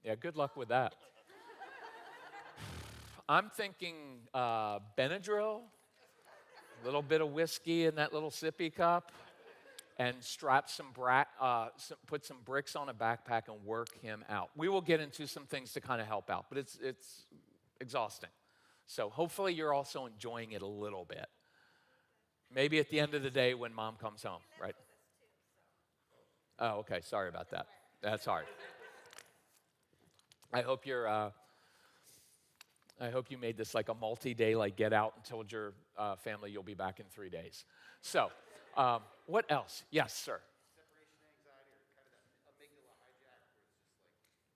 Yeah, good luck with that. I'm thinking Benadryl, a little bit of whiskey in that little sippy cup, and put some bricks on a backpack and work him out. We will get into some things to kind of help out, but it's exhausting. So hopefully you're also enjoying it a little bit. Maybe at the end of the day when mom comes home, right? Oh, okay. Sorry about that. That's hard. I hope you made this like a multi-day, like get out and told your family you'll be back in 3 days. So, what else? Yes, sir. Separation anxiety or kind of that amygdala hijack where it's just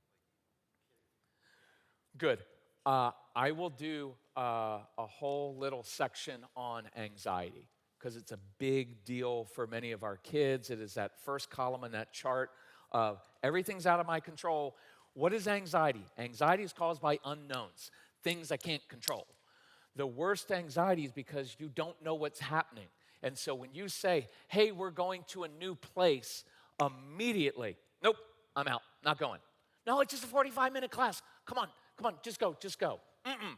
like Good. I will do a whole little section on anxiety because it's a big deal for many of our kids. It is that first column in that chart of everything's out of my control. What is anxiety? Anxiety is caused by unknowns, things I can't control. The worst anxiety is because you don't know what's happening. And so when you say, hey, we're going to a new place, immediately, nope, I'm out, not going. No, it's just a 45-minute class. Come on, just go. Mm-mm.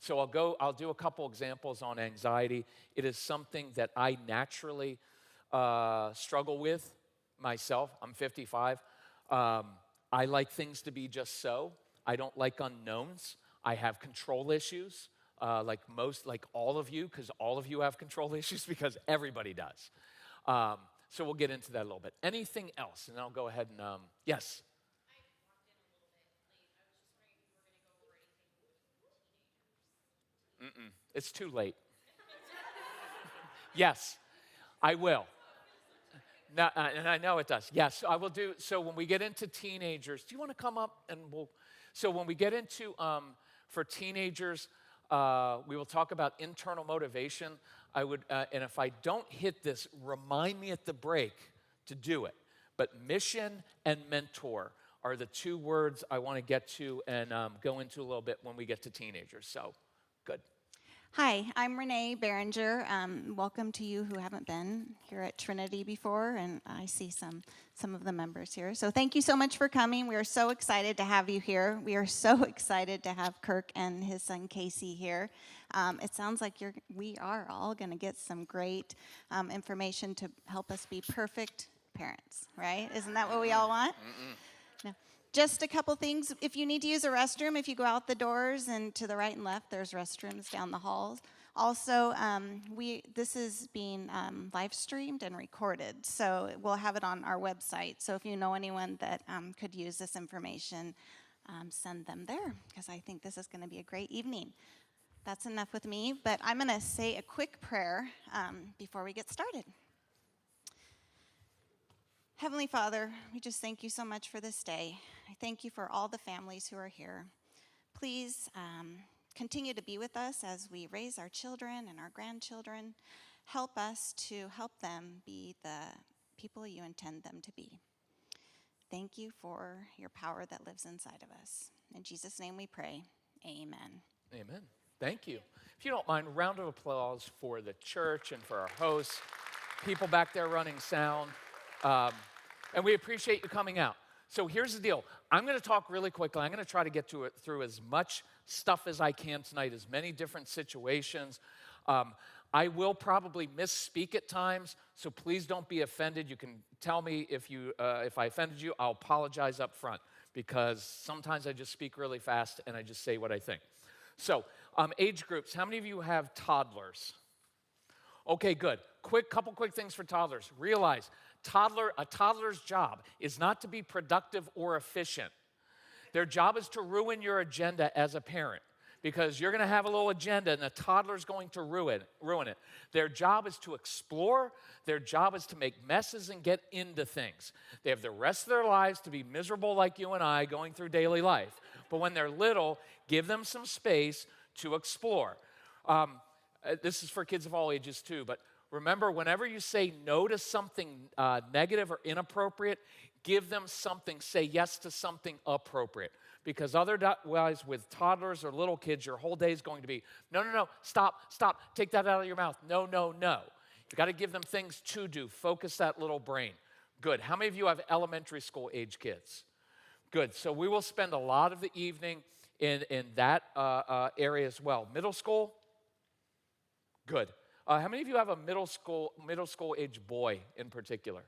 So I'll do a couple examples on anxiety. It is something that I naturally struggle with myself. I'm 55. I like things to be just so. I don't like unknowns. I have control issues, like all of you, because all of you have control issues because everybody does. So we'll get into that a little bit. Anything else? And I'll go ahead and, yes? I walked in a little bit late. I was just wondering if you were going to go over anything with teenagers. It's too late. Yes, I will. No, and I know it does. Yes, I will do. So when we get into teenagers, do you want to come up and so when we get into, for teenagers, we will talk about internal motivation. And if I don't hit this, remind me at the break to do it. But mission and mentor are the two words I want to get to and go into a little bit when we get to teenagers. So, good. Hi, I'm Renee Behringer. Welcome to you who haven't been here at Trinity before, and I see some of the members here. So thank you so much for coming. We are so excited to have you here. We are so excited to have Kirk and his son Casey here. It sounds like we are all going to get some great information to help us be perfect parents, right? Isn't that what we all want? No. Just a couple things. If you need to use a restroom, if you go out the doors and to the right and left, there's restrooms down the halls. Also, this is being live streamed and recorded, so we'll have it on our website. So if you know anyone that could use this information, send them there, because I think this is going to be a great evening. That's enough with me, but I'm going to say a quick prayer before we get started. Heavenly Father, we just thank you so much for this day. I thank you for all the families who are here. Please continue to be with us as we raise our children and our grandchildren. Help us to help them be the people you intend them to be. Thank you for your power that lives inside of us. In Jesus' name we pray, amen. Amen. Thank you. If you don't mind, a round of applause for the church and for our hosts, people back there running sound. And we appreciate you coming out. So here's the deal. I'm going to talk really quickly. I'm going to try to get through as much stuff as I can tonight, as many different situations. I will probably misspeak at times, so please don't be offended. You can tell me if I offended you. I'll apologize up front, because sometimes I just speak really fast and I just say what I think. So age groups. How many of you have toddlers? Okay, good. Couple quick things for toddlers. Realize a toddler's job is not to be productive or efficient. Their job is to ruin your agenda as a parent, because you're going to have a little agenda and the toddler's going to ruin it. Their job is to explore. Their job is to make messes and get into things. They have the rest of their lives to be miserable like you and I going through daily life. But when they're little, give them some space to explore. This is for kids of all ages too, but remember, whenever you say no to something negative or inappropriate, give them something, say yes to something appropriate. Because otherwise, with toddlers or little kids, your whole day is going to be, no, stop, take that out of your mouth, no. You got to give them things to do, focus that little brain. Good. How many of you have elementary school age kids? Good. So we will spend a lot of the evening in that area as well. Middle school? Good. How many of you have a middle school age boy in particular?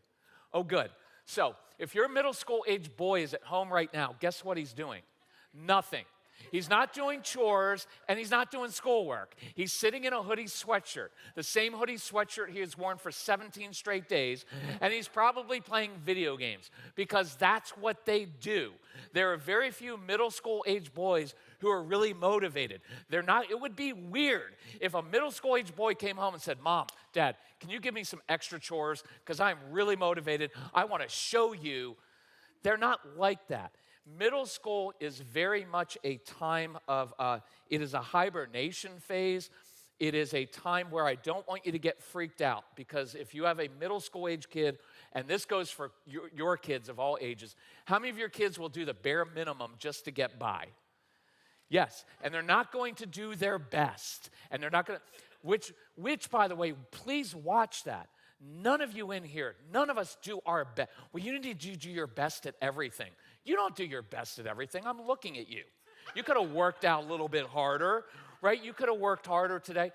Oh, good. So if your middle school age boy is at home right now, guess what he's doing? Nothing. He's not doing chores, and he's not doing schoolwork. He's sitting in a hoodie sweatshirt, the same hoodie sweatshirt he has worn for 17 straight days, and he's probably playing video games because that's what they do. There are very few middle school age boys who are really motivated. It would be weird if a middle school age boy came home and said, Mom, Dad, can you give me some extra chores because I'm really motivated. I want to show you. They're not like that. Middle school is very much a time of, it is a hibernation phase. It is a time where I don't want you to get freaked out because if you have a middle school age kid, and this goes for your kids of all ages, how many of your kids will do the bare minimum just to get by? Yes, and they're not going to do their best, and they're not going to, which by the way, please watch that. None of you in here, none of us do our best. Well, you need to do your best at everything. You don't do your best at everything. I'm looking at you. You could have worked out a little bit harder, right? You could have worked harder today.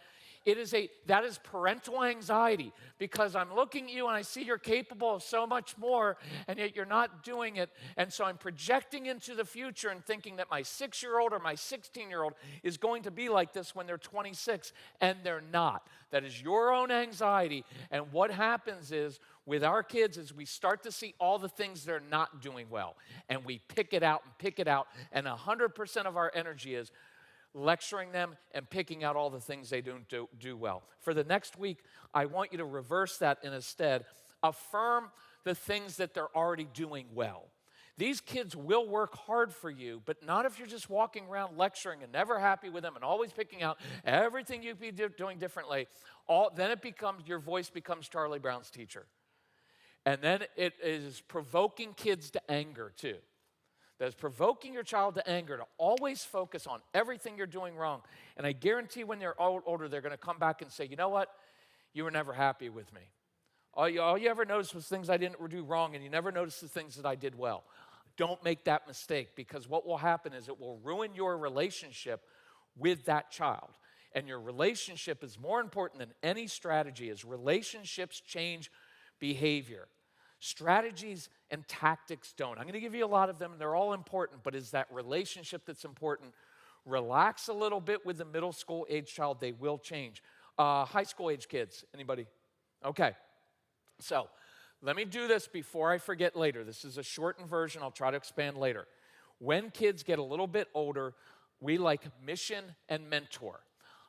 That is parental anxiety because I'm looking at you and I see you're capable of so much more and yet you're not doing it. And so I'm projecting into the future and thinking that my 6-year-old or my 16-year-old is going to be like this when they're 26, and they're not. That is your own anxiety. And what happens is with our kids is we start to see all the things they're not doing well. And we pick it out, and 100% of our energy is lecturing them and picking out all the things they don't do well. For the next week, I want you to reverse that and instead affirm the things that they're already doing well. These kids will work hard for you, but not if you're just walking around lecturing and never happy with them and always picking out everything you'd be doing differently. Then your voice becomes Charlie Brown's teacher. And then it is provoking kids to anger too. That's provoking your child to anger, to always focus on everything you're doing wrong. And I guarantee when they're older, they're going to come back and say, you know what? You were never happy with me. All you ever noticed was things I didn't do wrong, and you never noticed the things that I did well. Don't make that mistake, because what will happen is it will ruin your relationship with that child. And your relationship is more important than any strategy, as relationships change behavior. Strategies and tactics don't. I'm going to give you a lot of them, and they're all important, but it's that relationship that's important. Relax a little bit with the middle school age child. They will change. High school age kids, anybody? Okay. So let me do this before I forget later. This is a shortened version. I'll try to expand later. When kids get a little bit older, we like mission and mentor.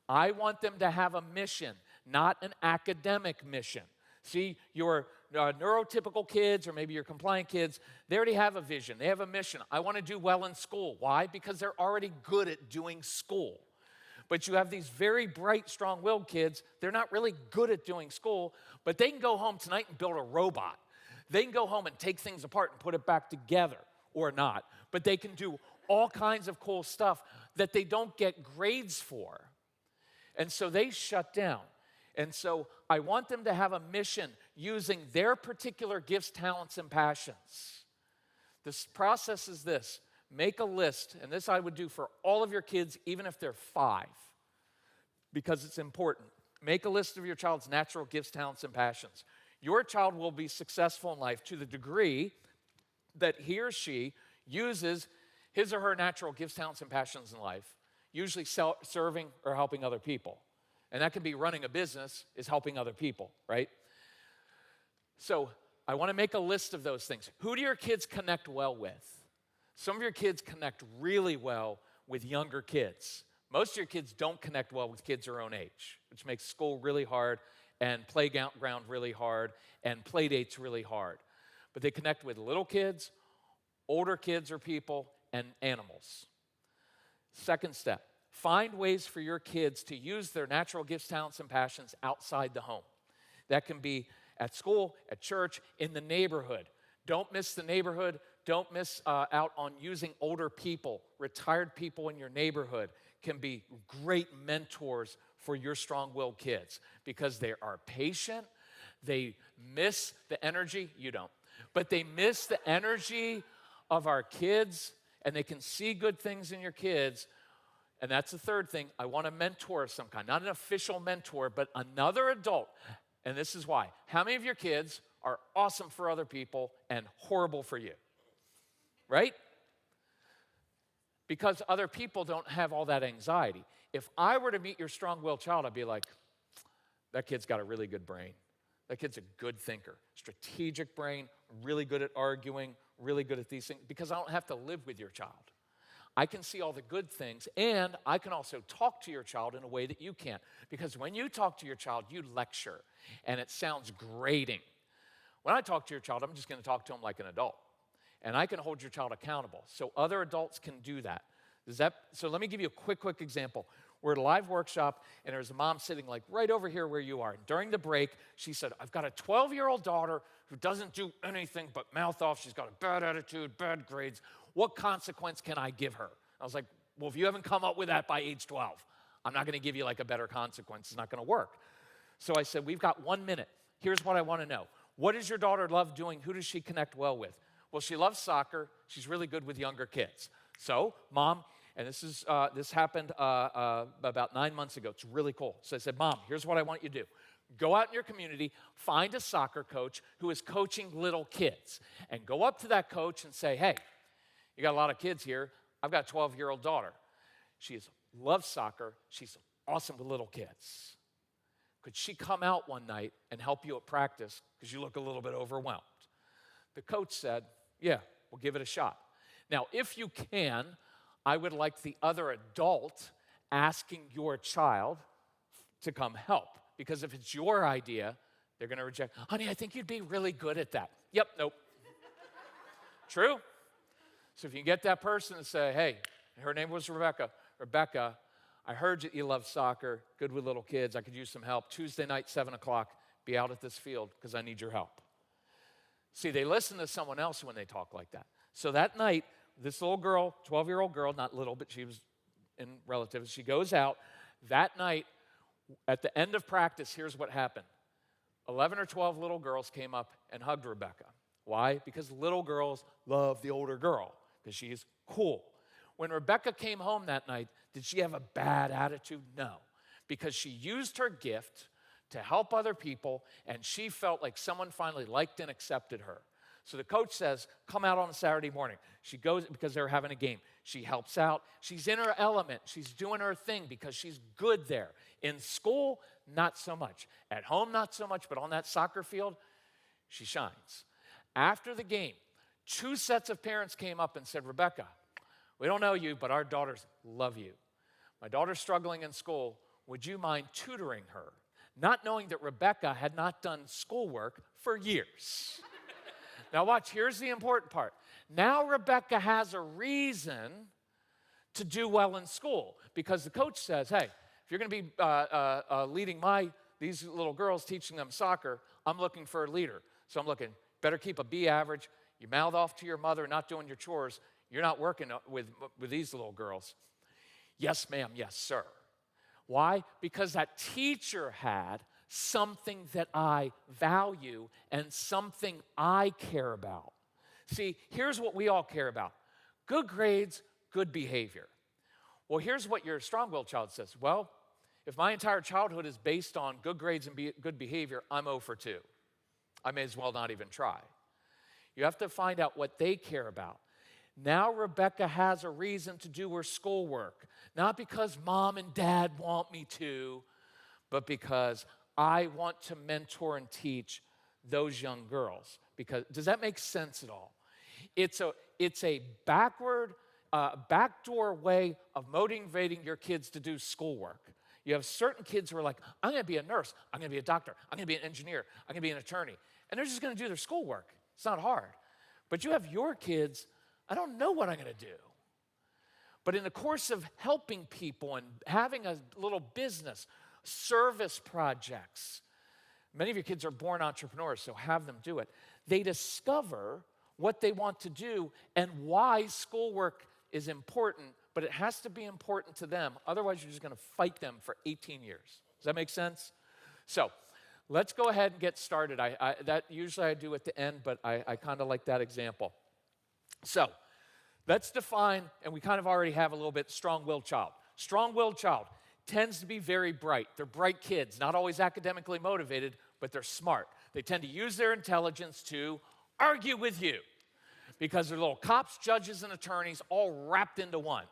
I want them to have a mission, not an academic mission. See, your neurotypical kids or maybe your compliant kids, they already have a vision. They have a mission. I want to do well in school. Why? Because they're already good at doing school. But you have these very bright, strong-willed kids. They're not really good at doing school, but they can go home tonight and build a robot. They can go home and take things apart and put it back together, or not. But they can do all kinds of cool stuff that they don't get grades for. And so they shut down. And so I want them to have a mission using their particular gifts, talents, and passions. This process is this. Make a list, and this I would do for all of your kids, even if they're 5, because it's important. Make a list of your child's natural gifts, talents, and passions. Your child will be successful in life to the degree that he or she uses his or her natural gifts, talents, and passions in life, usually serving or helping other people. And that can be running a business, is helping other people, right? So I want to make a list of those things. Who do your kids connect well with? Some of your kids connect really well with younger kids. Most of your kids don't connect well with kids their own age, which makes school really hard and playground really hard and play dates really hard. But they connect with little kids, older kids or people, and animals. Second step. Find ways for your kids to use their natural gifts, talents, and passions outside the home. That can be at school, at church, in the neighborhood. Don't miss the neighborhood. Don't miss out on using older people. Retired people in your neighborhood can be great mentors for your strong-willed kids because they are patient. They miss the energy. You don't. But they miss the energy of our kids and they can see good things in your kids, and that's the third thing, I want a mentor of some kind, not an official mentor, but another adult. And this is why. How many of your kids are awesome for other people and horrible for you? Right? Because other people don't have all that anxiety. If I were to meet your strong-willed child, I'd be like, that kid's got a really good brain. That kid's a good thinker, strategic brain, really good at arguing, really good at these things, because I don't have to live with your child. I can see all the good things, and I can also talk to your child in a way that you can't. Because when you talk to your child, you lecture, and it sounds grating. When I talk to your child, I'm just going to talk to him like an adult. And I can hold your child accountable. So other adults can do that. So let me give you a quick example. We're at a live workshop, and there's a mom sitting like right over here where you are. And during the break, she said, I've got a 12-year-old daughter who doesn't do anything but mouth off. She's got a bad attitude, bad grades. What consequence can I give her? I was like, well, if you haven't come up with that by age 12, I'm not going to give you like a better consequence. It's not going to work. So I said, we've got 1 minute. Here's what I want to know. What does your daughter love doing? Who does she connect well with? Well, she loves soccer. She's really good with younger kids. So, Mom, and this happened about 9 months ago. It's really cool. So I said, Mom, here's what I want you to do. Go out in your community, find a soccer coach who is coaching little kids, and go up to that coach and say, hey, you got a lot of kids here. I've got a 12-year-old daughter. She loves soccer. She's awesome with little kids. Could she come out one night and help you at practice because you look a little bit overwhelmed? The coach said, yeah, we'll give it a shot. Now, if you can, I would like the other adult asking your child to come help. Because if it's your idea, they're going to reject. Honey, I think you'd be really good at that. Yep, nope. True? So if you get that person and say, hey, her name was Rebecca. Rebecca, I heard that you love soccer, good with little kids. I could use some help. Tuesday night, 7 o'clock, be out at this field because I need your help. See, they listen to someone else when they talk like that. So that night, this little girl, 12-year-old girl, not little, but she was in relatives, she goes out. That night, at the end of practice, here's what happened. 11 or 12 little girls came up and hugged Rebecca. Why? Because little girls love the older girl, because she's cool. When Rebecca came home that night, did she have a bad attitude? No, because she used her gift to help other people, and she felt like someone finally liked and accepted her. So the coach says, come out on a Saturday morning. She goes because they're having a game. She helps out. She's in her element. She's doing her thing because she's good there. In school, not so much. At home, not so much, but on that soccer field, she shines. After the game, 2 sets of parents came up and said, Rebecca, we don't know you, but our daughters love you. My daughter's struggling in school. Would you mind tutoring her? Not knowing that Rebecca had not done schoolwork for years. Now watch, here's the important part. Now Rebecca has a reason to do well in school because the coach says, hey, if you're going to be leading these little girls, teaching them soccer, I'm looking for a leader. So I'm looking, better keep a B average. You mouth off to your mother, not doing your chores. You're not working with these little girls. Yes, ma'am, yes, sir. Why? Because that teacher had something that I value and something I care about. See, here's what we all care about. Good grades, good behavior. Well, here's what your strong-willed child says. Well, if my entire childhood is based on good grades and good behavior, I'm 0 for 2. I may as well not even try. You have to find out what they care about. Now Rebecca has a reason to do her schoolwork, not because mom and dad want me to, but because I want to mentor and teach those young girls. Because does that make sense at all? It's a backdoor way of motivating your kids to do schoolwork. You have certain kids who are like, I'm going to be a nurse, I'm going to be a doctor, I'm going to be an engineer, I'm going to be an attorney. And they're just going to do their schoolwork. It's not hard. But you have your kids, I don't know what I'm going to do. But in the course of helping people and having a little business, service projects, many of your kids are born entrepreneurs, so have them do it. They discover what they want to do and why schoolwork is important, but it has to be important to them. Otherwise, you're just going to fight them for 18 years. Does that make sense? So let's go ahead and get started. That usually I do at the end, but I kind of like that example. So let's define, and we kind of already have a little bit, strong-willed child. Strong-willed child tends to be very bright. They're bright kids, not always academically motivated, but they're smart. They tend to use their intelligence to argue with you because they're little cops, judges, and attorneys all wrapped into one.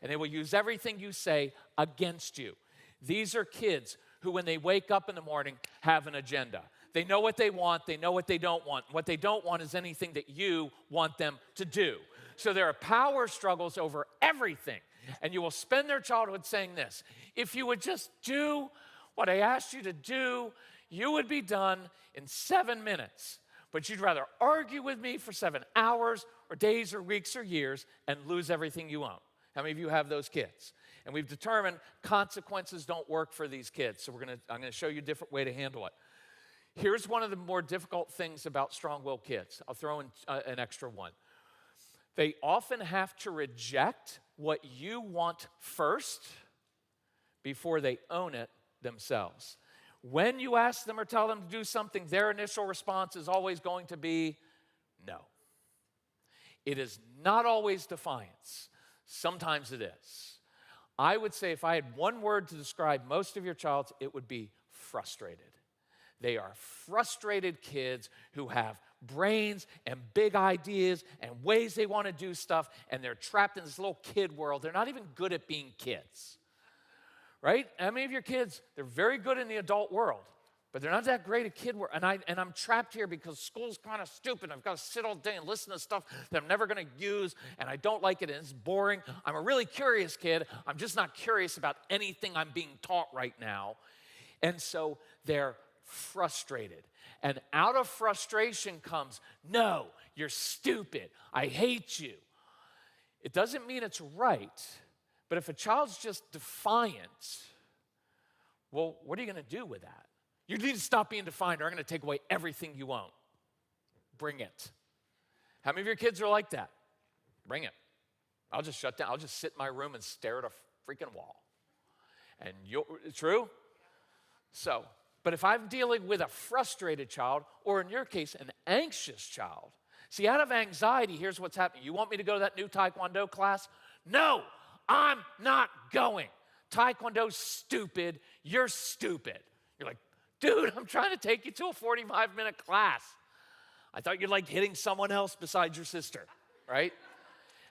And they will use everything you say against you. These are kids who, when they wake up in the morning, have an agenda. They know what they want. They know what they don't want. What they don't want is anything that you want them to do. So there are power struggles over everything. And you will spend their childhood saying this: if you would just do what I asked you to do, you would be done in 7 minutes. But you'd rather argue with me for 7 hours or days or weeks or years and lose everything you own. How many of you have those kids? And we've determined consequences don't work for these kids. So I'm going to show you a different way to handle it. Here's one of the more difficult things about strong-willed kids. I'll throw in an extra one. They often have to reject what you want first before they own it themselves. When you ask them or tell them to do something, their initial response is always going to be no. It is not always defiance. Sometimes it is. I would say if I had one word to describe most of your children, it would be frustrated. They are frustrated kids who have brains and big ideas and ways they want to do stuff, and they're trapped in this little kid world. They're not even good at being kids, right? How many of your kids, they're very good in the adult world, but they're not that great at kid world. And I'm trapped here because school's kind of stupid. I've got to sit all day and listen to stuff that I'm never going to use, and I don't like it, and it's boring. I'm a really curious kid. I'm just not curious about anything I'm being taught right now. And so they're frustrated. And out of frustration comes, no, you're stupid. I hate you. It doesn't mean it's right, but if a child's just defiant, well, what are you going to do with that? You need to stop being defiant or I'm going to take away everything you own. Bring it. How many of your kids are like that? Bring it. I'll just shut down. I'll just sit in my room and stare at a freaking wall. And true? So, but if I'm dealing with a frustrated child, or in your case, an anxious child, see, out of anxiety, here's what's happening. You want me to go to that new Taekwondo class? No, I'm not going. Taekwondo's stupid. You're stupid. You're like, dude, I'm trying to take you to a 45-minute class. I thought you liked hitting someone else besides your sister, right?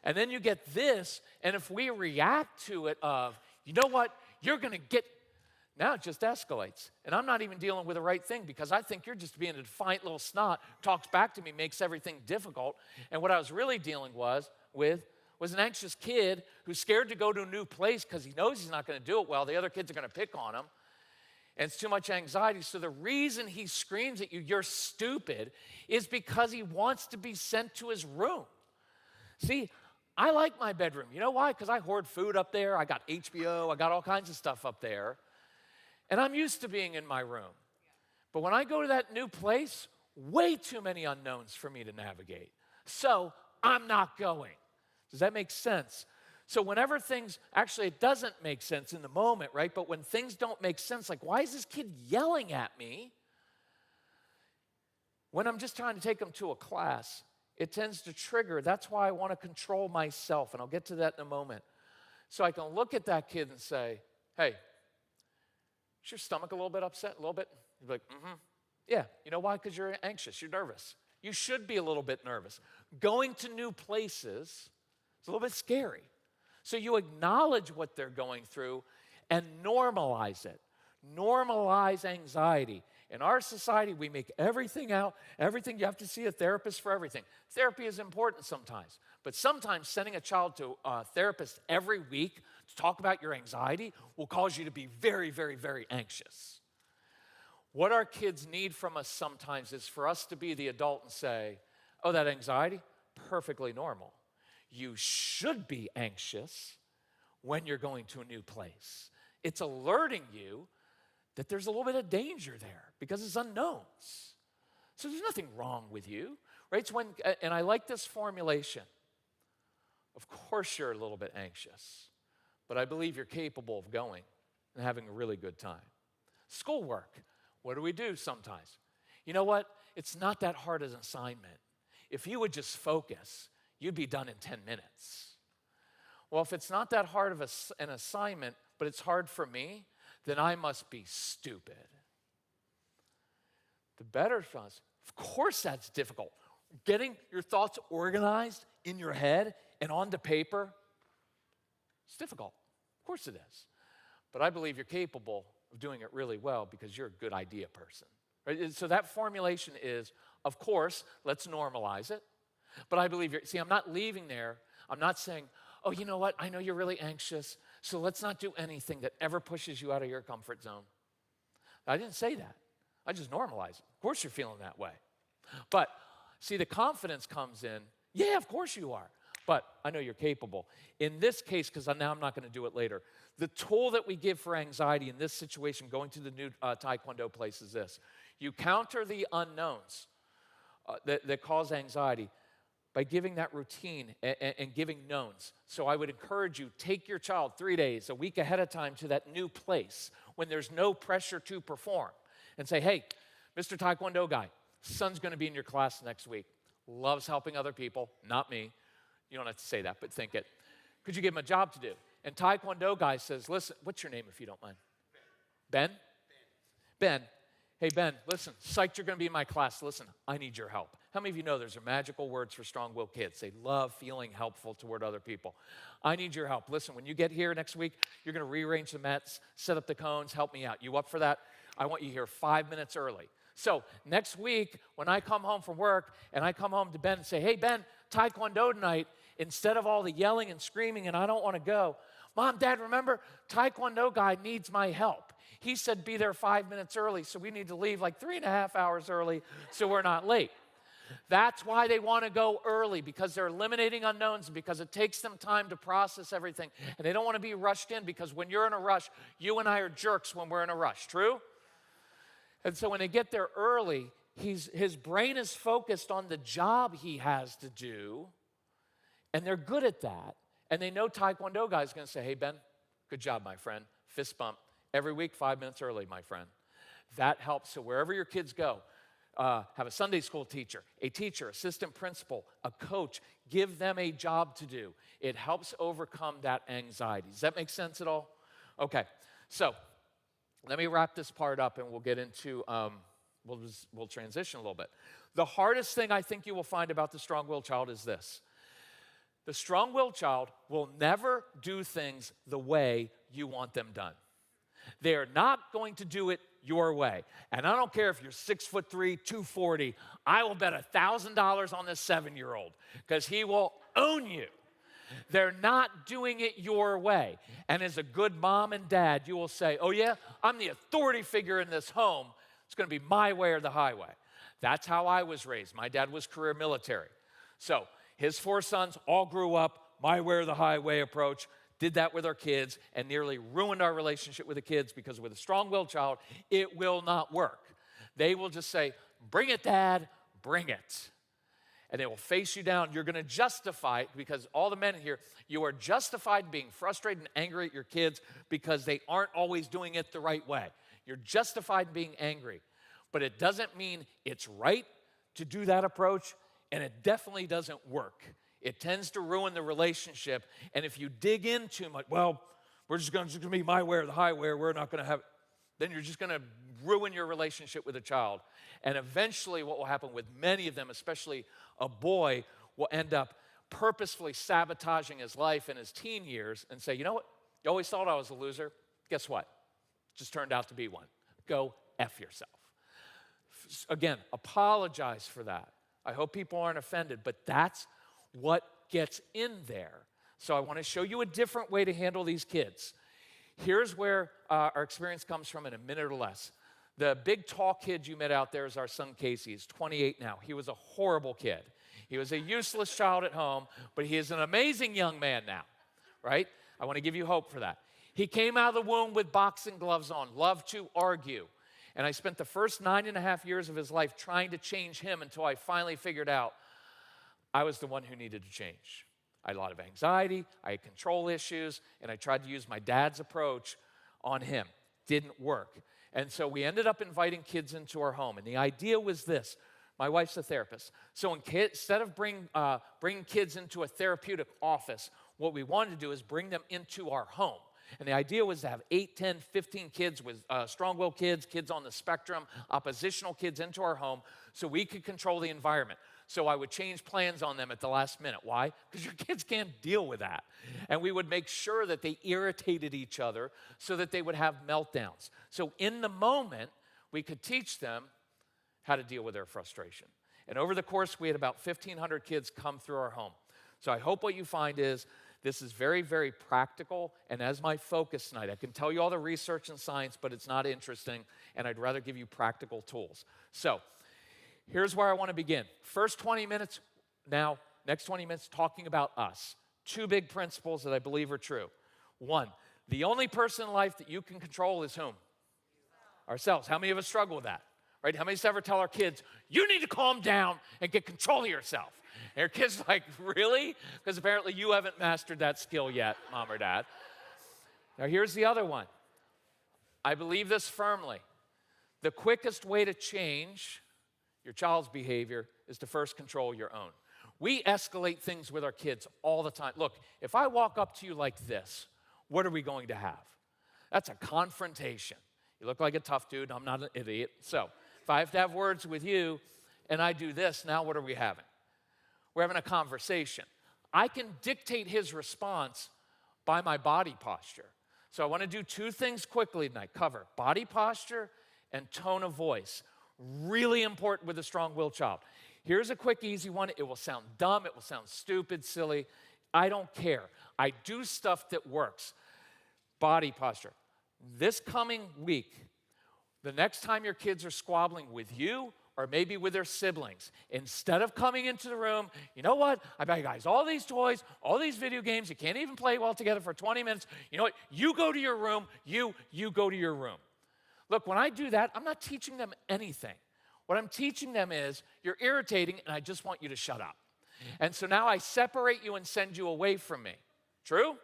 And then you get this, and if we react to it of, you know what, you're going to get, now it just escalates. And I'm not even dealing with the right thing because I think you're just being a defiant little snot, talks back to me, makes everything difficult. And what I was really dealing with was an anxious kid who's scared to go to a new place because he knows he's not going to do it well. The other kids are going to pick on him. And it's too much anxiety. So the reason he screams at you, you're stupid, is because he wants to be sent to his room. See, I like my bedroom. You know why? Because I hoard food up there. I got HBO. I got all kinds of stuff up there. And I'm used to being in my room. But when I go to that new place, way too many unknowns for me to navigate. So I'm not going. Does that make sense? So whenever things, actually it doesn't make sense in the moment, right? But when things don't make sense, like why is this kid yelling at me? When I'm just trying to take him to a class, it tends to trigger. That's why I want to control myself, and I'll get to that in a moment. So I can look at that kid and say, hey, is your stomach a little bit upset, a little bit? You'd be like, mm-hmm. Yeah, you know why? Because you're anxious, you're nervous. You should be a little bit nervous. Going to new places is a little bit scary. So you acknowledge what they're going through and normalize it. Normalize anxiety. In our society, we make everything out, everything. You have to see a therapist for everything. Therapy is important sometimes, but sometimes sending a child to a therapist every week to talk about your anxiety will cause you to be very, very, very anxious. What our kids need from us sometimes is for us to be the adult and say, oh, that anxiety, perfectly normal. You should be anxious when you're going to a new place. It's alerting you that there's a little bit of danger there because it's unknowns. So there's nothing wrong with you, right? It's when, and I like this formulation. Of course you're a little bit anxious, but I believe you're capable of going and having a really good time. Schoolwork, what do we do sometimes? You know what? It's not that hard as an assignment. If you would just focus, you'd be done in 10 minutes. Well, if it's not that hard of an assignment, but it's hard for me, then I must be stupid. The better response, of course that's difficult. Getting your thoughts organized in your head and onto paper, it's difficult. Of course it is. But I believe you're capable of doing it really well because you're a good idea person. Right? So that formulation is, of course, let's normalize it. But I believe I'm not leaving there. I'm not saying, oh, you know what? I know you're really anxious, so let's not do anything that ever pushes you out of your comfort zone. I didn't say that. I just normalize it. Of course you're feeling that way. But see, the confidence comes in, yeah, of course you are. But I know you're capable. In this case, because now I'm not going to do it later, the tool that we give for anxiety in this situation, going to the new Taekwondo place, is this. You counter the unknowns that cause anxiety by giving that routine and giving knowns. So I would encourage you, take your child 3 days, a week ahead of time to that new place when there's no pressure to perform and say, hey, Mr. Taekwondo guy, son's going to be in your class next week. Loves helping other people, not me. You don't have to say that, but think it. Could you give him a job to do? And Taekwondo guy says, listen, what's your name if you don't mind? Ben? Ben. Hey, Ben, listen, psyched you're going to be in my class. Listen, I need your help. How many of you know there's magical words for strong-willed kids? They love feeling helpful toward other people. I need your help. Listen, when you get here next week, you're going to rearrange the mats, set up the cones, help me out. You up for that? I want you here 5 minutes early. So next week, when I come home from work and I come home to Ben and say, hey, Ben, Taekwondo tonight, instead of all the yelling and screaming and I don't want to go, Mom, Dad, remember, Taekwondo guy needs my help. He said be there 5 minutes early, so we need to leave like 3.5 hours early so we're not late. That's why they want to go early, because they're eliminating unknowns, because it takes them time to process everything. And they don't want to be rushed in, because when you're in a rush, you and I are jerks when we're in a rush. True? And so when they get there early, his brain is focused on the job he has to do, and they're good at that. And they know Taekwondo guy is going to say, hey, Ben, good job, my friend. Fist bump. Every week, 5 minutes early, my friend. That helps. So wherever your kids go, have a Sunday school teacher, a teacher, assistant principal, a coach. Give them a job to do. It helps overcome that anxiety. Does that make sense at all? Okay. So let me wrap this part up, and we'll get into, we'll transition a little bit. The hardest thing I think you will find about the strong-willed child is this. The strong-willed child will never do things the way you want them done. They are not going to do it your way. And I don't care if you're 6'3", 240, I will bet $1,000 on this 7-year-old because he will own you. They're not doing it your way. And as a good mom and dad, you will say, oh yeah, I'm the authority figure in this home. It's going to be my way or the highway. That's how I was raised. My dad was career military. So his 4 sons all grew up, my way or the highway approach. Did that with our kids and nearly ruined our relationship with the kids, because with a strong-willed child, it will not work. They will just say, bring it, Dad, bring it. And they will face you down. You're going to justify it, because all the men here, you are justified in being frustrated and angry at your kids because they aren't always doing it the right way. You're justified in being angry. But it doesn't mean it's right to do that approach, and it definitely doesn't work. It tends to ruin the relationship. And if you dig in too much, well, we're just going to be my way or the highway, or we're not going to have it, then you're just going to ruin your relationship with a child. And eventually what will happen with many of them, especially a boy, will end up purposefully sabotaging his life in his teen years and say, you know what? You always thought I was a loser. Guess what? Just turned out to be one. Go F yourself. Again, apologize for that. I hope people aren't offended, but that's what gets in there. So I want to show you a different way to handle these kids. Here's where our experience comes from in a minute or less. The big tall kid you met out there is our son Casey. He's 28 now. He was a horrible kid. He was a useless child at home, but he is an amazing young man now, right? I want to give you hope for that. He came out of the womb with boxing gloves on, loved to argue. And I spent the first 9.5 years of his life trying to change him until I finally figured out I was the one who needed to change. I had a lot of anxiety, I had control issues, and I tried to use my dad's approach on him. Didn't work. And so we ended up inviting kids into our home. And the idea was this: My wife's a therapist. So instead of bringing kids into a therapeutic office, what we wanted to do is bring them into our home. And the idea was to have 8, 10, 15 kids with strong-willed kids, kids on the spectrum, oppositional kids into our home so we could control the environment. So I would change plans on them at the last minute. Why? Because your kids can't deal with that. And we would make sure that they irritated each other so that they would have meltdowns. So in the moment, we could teach them how to deal with their frustration. And over the course, we had about 1,500 kids come through our home. So I hope what you find is this is very, very practical, and as my focus tonight, I can tell you all the research and science, but it's not interesting, and I'd rather give you practical tools. So here's where I want to begin. First 20 minutes now, next 20 minutes, talking about us. 2 big principles that I believe are true. 1, the only person in life that you can control is whom? Ourselves. How many of us struggle with that? Right? How many of us ever tell our kids, you need to calm down and get control of yourself? And your kids are like, really? Because apparently you haven't mastered that skill yet, mom or dad. Now here's the other one. I believe this firmly. The quickest way to change your child's behavior is to first control your own. We escalate things with our kids all the time. Look, if I walk up to you like this, what are we going to have? That's a confrontation. You look like a tough dude. I'm not an idiot. So if I have to have words with you and I do this, now what are we having? We're having a conversation. I can dictate his response by my body posture. So I want to do 2 things quickly tonight. Cover body posture and tone of voice. Really important with a strong-willed child. Here's a quick, easy one. It will sound dumb. It will sound stupid, silly. I don't care. I do stuff that works. Body posture. This coming week, the next time your kids are squabbling with you or maybe with their siblings, instead of coming into the room, you know what? I buy you guys all these toys, all these video games. You can't even play well together for 20 minutes. You know what? You go to your room. You go to your room. Look, when I do that, I'm not teaching them anything. What I'm teaching them is, you're irritating, and I just want you to shut up. And so now I separate you and send you away from me. True?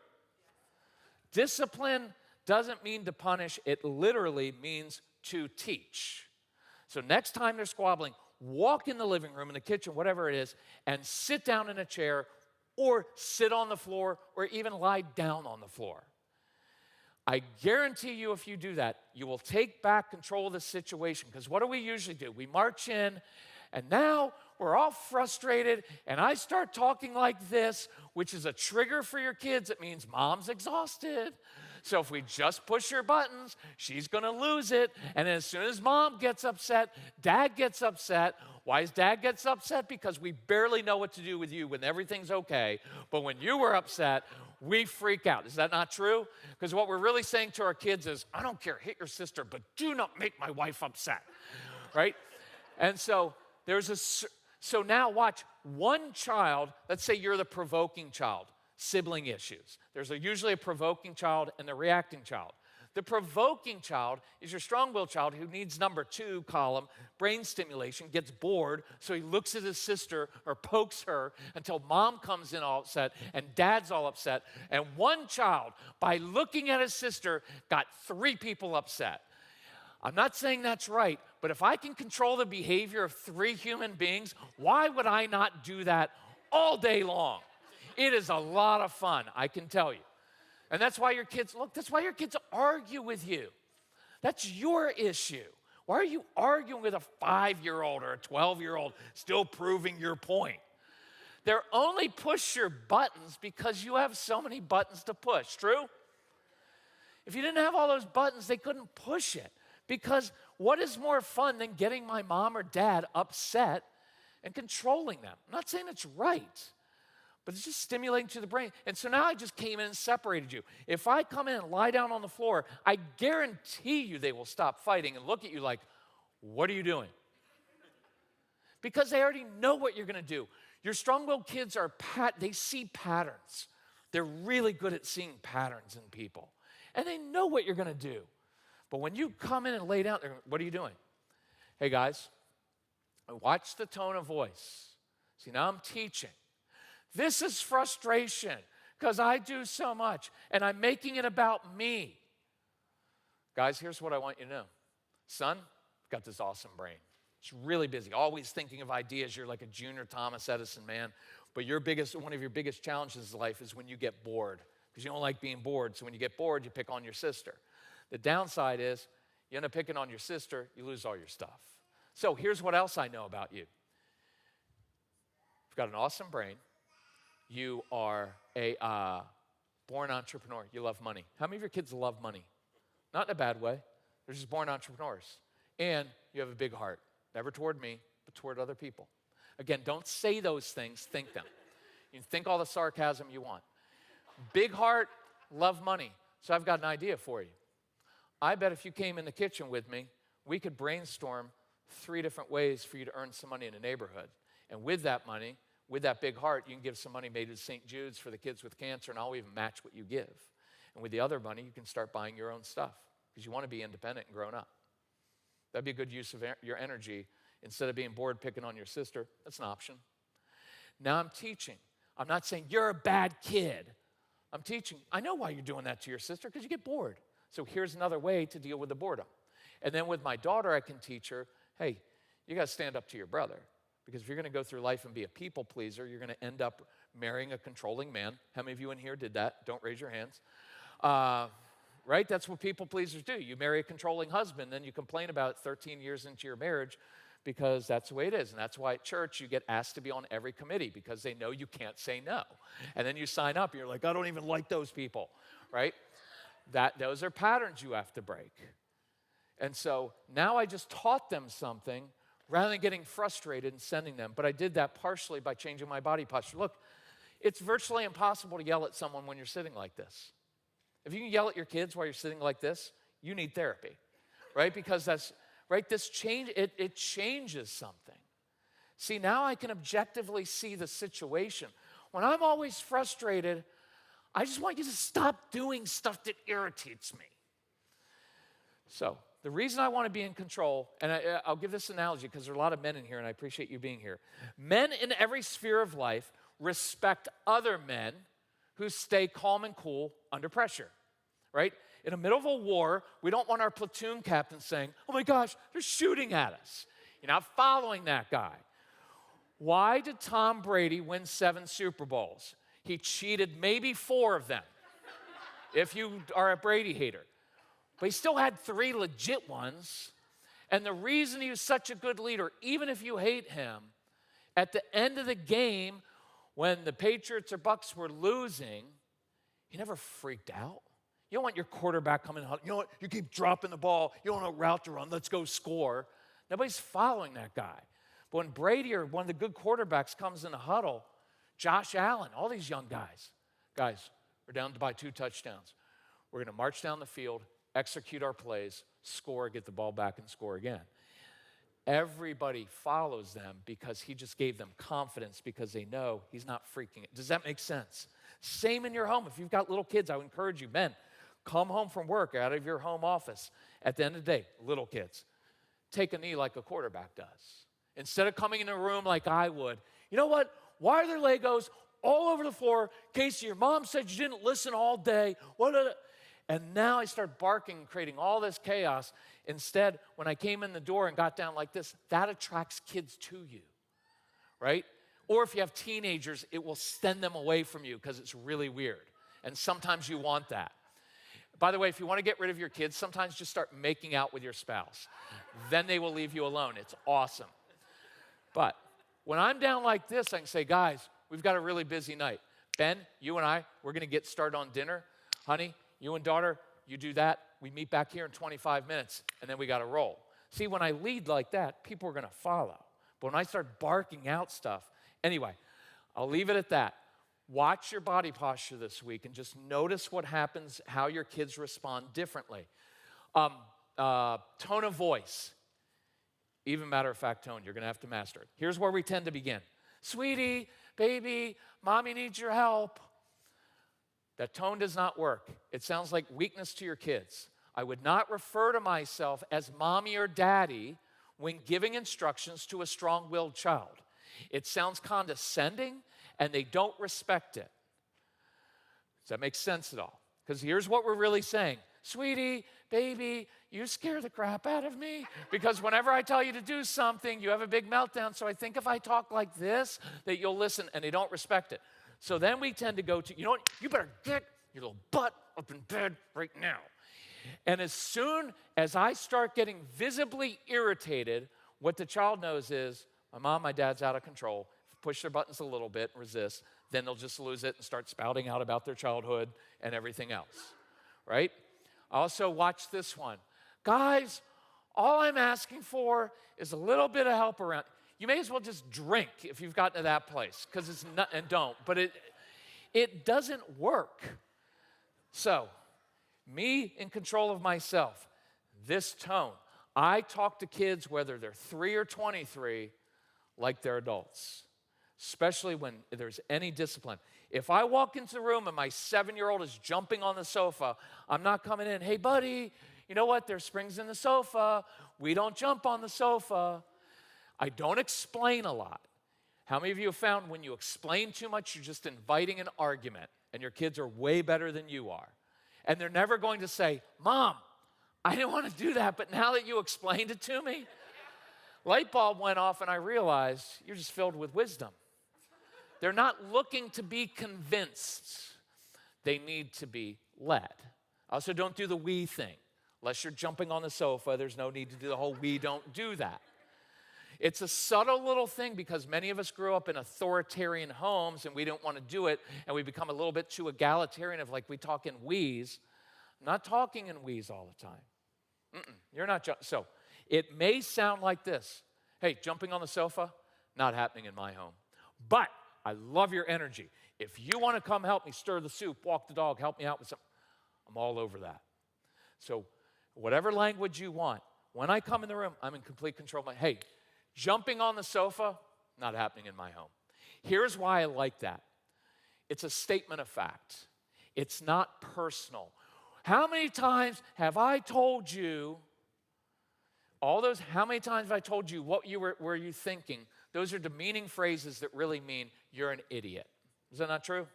Discipline doesn't mean to punish. It literally means to teach. So next time they're squabbling, walk in the living room, in the kitchen, whatever it is, and sit down in a chair or sit on the floor or even lie down on the floor. I guarantee you if you do that, you will take back control of the situation. Because what do we usually do? We march in, and now we're all frustrated, and I start talking like this, which is a trigger for your kids. It means mom's exhausted. So if we just push her buttons, she's going to lose it. And as soon as mom gets upset, dad gets upset. Why does dad gets upset? Because we barely know what to do with you when everything's okay. But when you were upset, we freak out. Is that not true? Because what we're really saying to our kids is, I don't care, hit your sister, but do not make my wife upset, right? And so so now watch, one child, let's say you're the provoking child, sibling issues. There's usually a provoking child and the reacting child. The provoking child is your strong-willed child who needs number 2 column, brain stimulation, gets bored, so he looks at his sister or pokes her until mom comes in all upset and dad's all upset. And one child, by looking at his sister, got 3 people upset. I'm not saying that's right, but if I can control the behavior of 3 human beings, why would I not do that all day long? It is a lot of fun, I can tell you. And that's why your kids, that's why your kids argue with you. That's your issue. Why are you arguing with a 5-year-old or a 12-year-old still proving your point? They're only push your buttons because you have so many buttons to push, true? If you didn't have all those buttons, they couldn't push it. Because what is more fun than getting my mom or dad upset and controlling them? I'm not saying it's right, but it's just stimulating to the brain. And so now I just came in and separated you. If I come in and lie down on the floor, I guarantee you they will stop fighting and look at you like, what are you doing? Because they already know what you're going to do. Your strong-willed kids they see patterns. They're really good at seeing patterns in people. And they know what you're going to do. But when you come in and lay down, what are you doing? Hey, guys, watch the tone of voice. See, now I'm teaching. This is frustration because I do so much, and I'm making it about me. Guys, here's what I want you to know. Son, I've got this awesome brain. It's really busy, always thinking of ideas. You're like a junior Thomas Edison, man. But one of your biggest challenges in life is when you get bored, because you don't like being bored. So when you get bored, you pick on your sister. The downside is you end up picking on your sister, you lose all your stuff. So here's what else I know about you. You've got an awesome brain. You are a born entrepreneur. You love money. How many of your kids love money? Not in a bad way. They're just born entrepreneurs. And you have a big heart. Never toward me, but toward other people. Again, don't say those things, think them. You can think all the sarcasm you want. Big heart, love money. So I've got an idea for you. I bet if you came in the kitchen with me, we could brainstorm 3 different ways for you to earn some money in a neighborhood. And with that money, with that big heart, you can give some money maybe to St. Jude's for the kids with cancer, and I'll even match what you give. And with the other money, you can start buying your own stuff because you want to be independent and grown up. That'd be a good use of your energy. Instead of being bored picking on your sister, that's an option. Now I'm teaching. I'm not saying you're a bad kid. I'm teaching. I know why you're doing that to your sister, because you get bored. So here's another way to deal with the boredom. And then with my daughter, I can teach her, hey, you got to stand up to your brother. Because if you're going to go through life and be a people pleaser, you're going to end up marrying a controlling man. How many of you in here did that? Don't raise your hands. Right? That's what people pleasers do. You marry a controlling husband, then you complain about it 13 years into your marriage because that's the way it is. And that's why at church you get asked to be on every committee because they know you can't say no. And then you sign up and you're like, I don't even like those people, right? Those are patterns you have to break. And so now I just taught them something rather than getting frustrated and sending them. But I did that partially by changing my body posture. Look, it's virtually impossible to yell at someone when you're sitting like this. If you can yell at your kids while you're sitting like this, you need therapy, right? Because that's, right, this change, it changes something. See, now I can objectively see the situation. When I'm always frustrated, I just want you to stop doing stuff that irritates me. So, the reason I want to be in control, and I'll give this analogy because there are a lot of men in here, and I appreciate you being here. Men in every sphere of life respect other men who stay calm and cool under pressure, right? In the middle of a war, we don't want our platoon captain saying, oh my gosh, they're shooting at us. You're not following that guy. Why did Tom Brady win 7 Super Bowls? He cheated maybe 4 of them, if you are a Brady hater. But he still had 3 legit ones. And the reason he was such a good leader, even if you hate him, at the end of the game, when the Patriots or Bucks were losing, he never freaked out. You don't want your quarterback coming out. You know what? You keep dropping the ball. You don't know a route to run. Let's go score. Nobody's following that guy. But when Brady or one of the good quarterbacks comes in a huddle, Josh Allen, all these young guys, we're down by 2 touchdowns. We're going to march down the field, execute our plays, score, get the ball back, and score again. Everybody follows them because he just gave them confidence because they know he's not freaking it. Does that make sense? Same in your home. If you've got little kids, I would encourage you, men, come home from work, out of your home office. At the end of the day, little kids, take a knee like a quarterback does. Instead of coming in a room like I would, you know what? Why are there Legos all over the floor? Casey, your mom said you didn't listen all day. And now I start barking and creating all this chaos. Instead, when I came in the door and got down like this, that attracts kids to you, right? Or if you have teenagers, it will send them away from you because it's really weird. And sometimes you want that. By the way, if you want to get rid of your kids, sometimes just start making out with your spouse. Then they will leave you alone. It's awesome. But when I'm down like this, I can say, guys, we've got a really busy night. Ben, you and I, we're going to get started on dinner. Honey, you and daughter, you do that. We meet back here in 25 minutes, and then we got to roll. See, when I lead like that, people are going to follow. But when I start barking out stuff, anyway, I'll leave it at that. Watch your body posture this week and just notice what happens, how your kids respond differently. Tone of voice, even matter-of-fact tone, you're going to have to master it. Here's where we tend to begin. Sweetie, baby, mommy needs your help. That tone does not work. It sounds like weakness to your kids. I would not refer to myself as mommy or daddy when giving instructions to a strong-willed child. It sounds condescending, and they don't respect it. Does that make sense at all? Because here's what we're really saying. sweetie, baby, you scare the crap out of me because whenever I tell you to do something, you have a big meltdown. So I think if I talk like this, that you'll listen, and they don't respect it. So then we tend to go to, you know what, you better get your little butt up in bed right now. And as soon as I start getting visibly irritated, what the child knows is, my mom, my dad's out of control. Push their buttons a little bit, resist, then they'll just lose it and start spouting out about their childhood and everything else, right? Also, watch this one. Guys, all I'm asking for is a little bit of help around. You may as well just drink if you've gotten to that place, because it's not, and don't, but it doesn't work. So, me in control of myself, this tone. I talk to kids, whether they're 3 or 23, like they're adults, especially when there's any discipline. If I walk into the room and my 7-year-old is jumping on the sofa, I'm not coming in, hey, buddy, you know what? There's springs in the sofa. We don't jump on the sofa. I don't explain a lot. How many of you have found when you explain too much, you're just inviting an argument, and your kids are way better than you are? And they're never going to say, Mom, I didn't want to do that, but now that you explained it to me, light bulb went off, and I realized you're just filled with wisdom. They're not looking to be convinced. They need to be led. Also, don't do the we thing. Unless you're jumping on the sofa, there's no need to do the whole we don't do that. It's a subtle little thing because many of us grew up in authoritarian homes and we don't want to do it, and we become a little bit too egalitarian of like we talk in we's. I'm not talking in we's all the time. You're not. So it may sound like this. Hey, jumping on the sofa, not happening in my home. But I love your energy. If you want to come help me stir the soup, walk the dog, help me out with something, I'm all over that. So whatever language you want, when I come in the room, I'm in complete control of my, hey, jumping on the sofa, not happening in my home. Here's why I like that. It's a statement of fact. It's not personal. How many times have I told you, how many times have I told you what were you thinking? Those are demeaning phrases that really mean you're an idiot. Is that not true?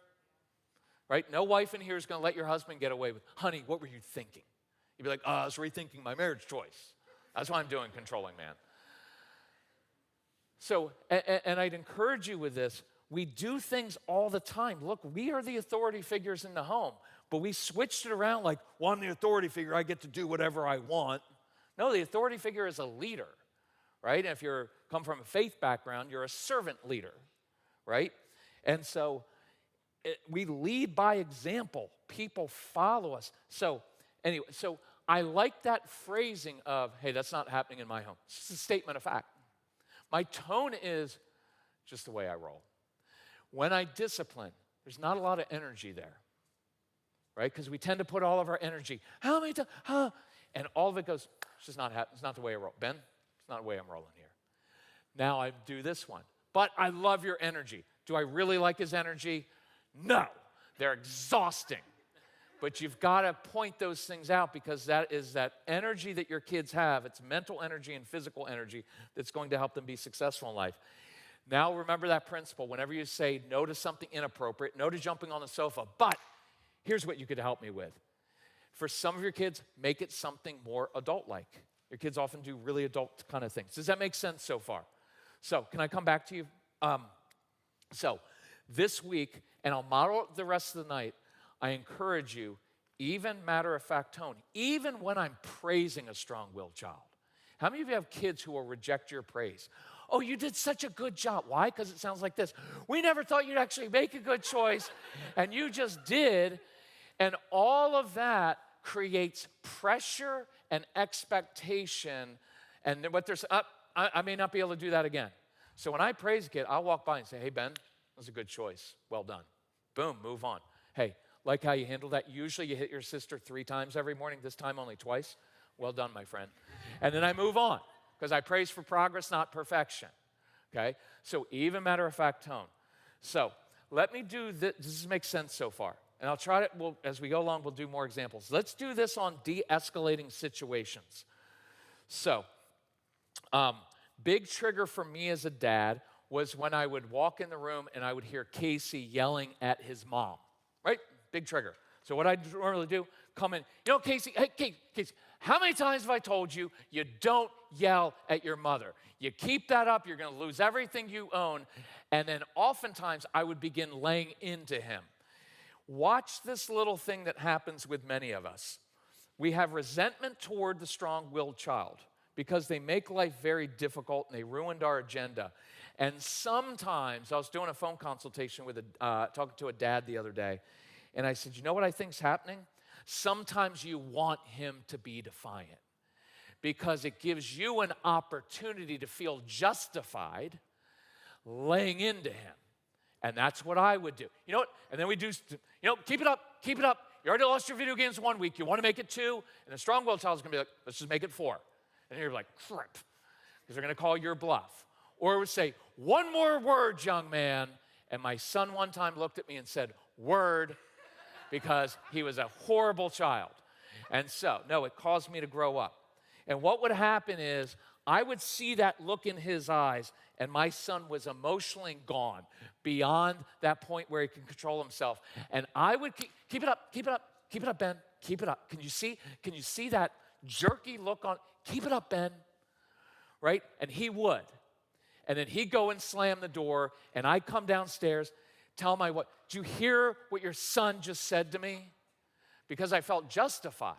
Right? No wife in here is going to let your husband get away with, honey, what were you thinking? You'd be like, I was rethinking my marriage choice. That's why I'm doing controlling man. So, and I'd encourage you with this, we do things all the time. Look, we are the authority figures in the home, but we switched it around like, well, I'm the authority figure, I get to do whatever I want. No, the authority figure is a leader, right? And if you come from a faith background, you're a servant leader, right? And so we lead by example. People follow us. So anyway, so I like that phrasing of, hey, that's not happening in my home. It's just a statement of fact. My tone is just the way I roll. When I discipline, there's not a lot of energy there, right? Because we tend to put all of our energy, how many times, and all of it goes, it's just not happening. It's not the way I roll. Ben, it's not the way I'm rolling here. Now I do this one. But I love your energy. Do I really like his energy? No. They're exhausting. But you've got to point those things out because that is that energy that your kids have. It's mental energy and physical energy that's going to help them be successful in life. Now remember that principle. Whenever you say no to something inappropriate, no to jumping on the sofa, but here's what you could help me with. For some of your kids, make it something more adult-like. Your kids often do really adult kind of things. Does that make sense so far? So can I come back to you? So this week, and I'll model it the rest of the night, I encourage you, even matter-of-fact tone, even when I'm praising a strong-willed child. How many of you have kids who will reject your praise? Oh, you did such a good job. Why? Because it sounds like this. We never thought you'd actually make a good choice, and you just did. And all of that creates pressure and expectation. And what there's, I may not be able to do that again. So when I praise a kid, I'll walk by and say, hey, Ben, that was a good choice. Well done. Boom, move on. Hey, like how you handle that. Usually you hit your sister 3 times every morning. This time only twice. Well done, my friend. And then I move on because I praise for progress, not perfection. Okay? So even matter-of-fact tone. So let me do this. Does this make sense so far? And I'll try to, as we go along, we'll do more examples. Let's do this on de-escalating situations. So, big trigger for me as a dad was when I would walk in the room and I would hear Casey yelling at his mom, right? Big trigger. So what I normally do, come in, Casey, hey, Casey, how many times have I told you, you don't yell at your mother? You keep that up, you're going to lose everything you own. And then oftentimes I would begin laying into him. Watch this little thing that happens with many of us. We have resentment toward the strong-willed child because they make life very difficult and they ruined our agenda. And sometimes, I was doing a phone consultation with talking to a dad the other day, and I said, you know what I think's happening? Sometimes you want him to be defiant because it gives you an opportunity to feel justified laying into him. And that's what I would do. You know what? And then we do, keep it up. You already lost your video games 1 week. You want to make it 2? And the strong-willed child's going to be like, let's just make it 4. And you're like, crap, because they're going to call your bluff. Or it would say, one more word, young man. And my son one time looked at me and said, word, because he was a horrible child. And so, no, it caused me to grow up. And what would happen is I would see that look in his eyes, and my son was emotionally gone beyond that point where he can control himself. And I would keep it up, Ben, keep it up. Can you see that jerky look on? Keep it up, Ben, right? And he would. And then he'd go and slam the door, and I'd come downstairs, tell my wife, did you hear what your son just said to me? Because I felt justified.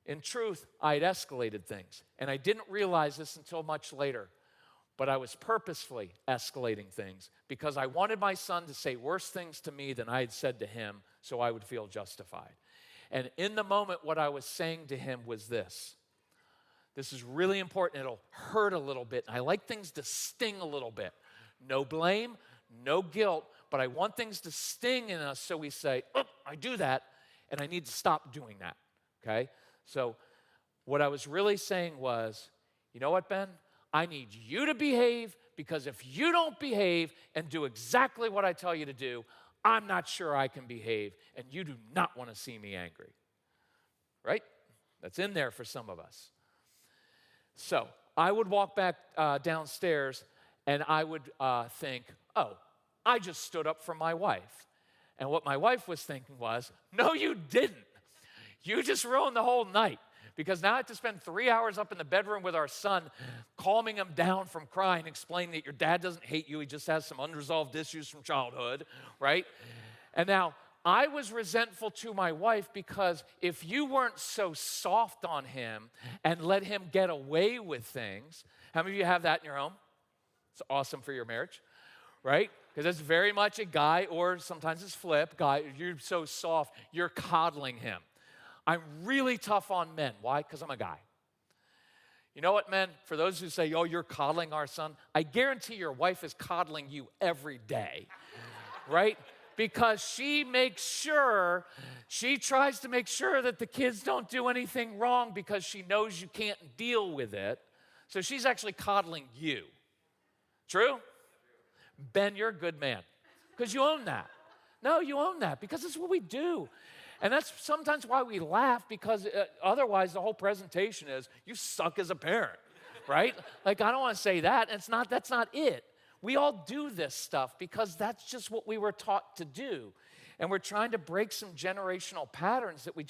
In truth, I had escalated things, and I didn't realize this until much later, but I was purposefully escalating things because I wanted my son to say worse things to me than I had said to him so I would feel justified. And in the moment, what I was saying to him was this. This is really important. It'll hurt a little bit. I like things to sting a little bit. No blame, no guilt, but I want things to sting in us so we say, oh, I do that, and I need to stop doing that, okay? So what I was really saying was, you know what, Ben? I need you to behave because if you don't behave and do exactly what I tell you to do, I'm not sure I can behave, and you do not want to see me angry, right? That's in there for some of us. So I would walk back downstairs, and I would think, oh, I just stood up for my wife. And what my wife was thinking was, no, you didn't. You just ruined the whole night because now I have to spend 3 hours up in the bedroom with our son, calming him down from crying, explaining that your dad doesn't hate you. He just has some unresolved issues from childhood, right? And now I was resentful to my wife because if you weren't so soft on him and let him get away with things, how many of you have that in your home? It's awesome for your marriage, right? Because it's very much a guy, or sometimes it's flip, guy, you're so soft, you're coddling him. I'm really tough on men. Why? Because I'm a guy. You know what, men? For those who say, oh, you're coddling our son, I guarantee your wife is coddling you every day, right? Because she tries to make sure that the kids don't do anything wrong because she knows you can't deal with it. So she's actually coddling you. True? Ben, you're a good man because you own that. No, you own that because it's what we do. And that's sometimes why we laugh because otherwise the whole presentation is, you suck as a parent, right? Like, I don't want to say that. That's not it. We all do this stuff because that's just what we were taught to do. And we're trying to break some generational patterns that we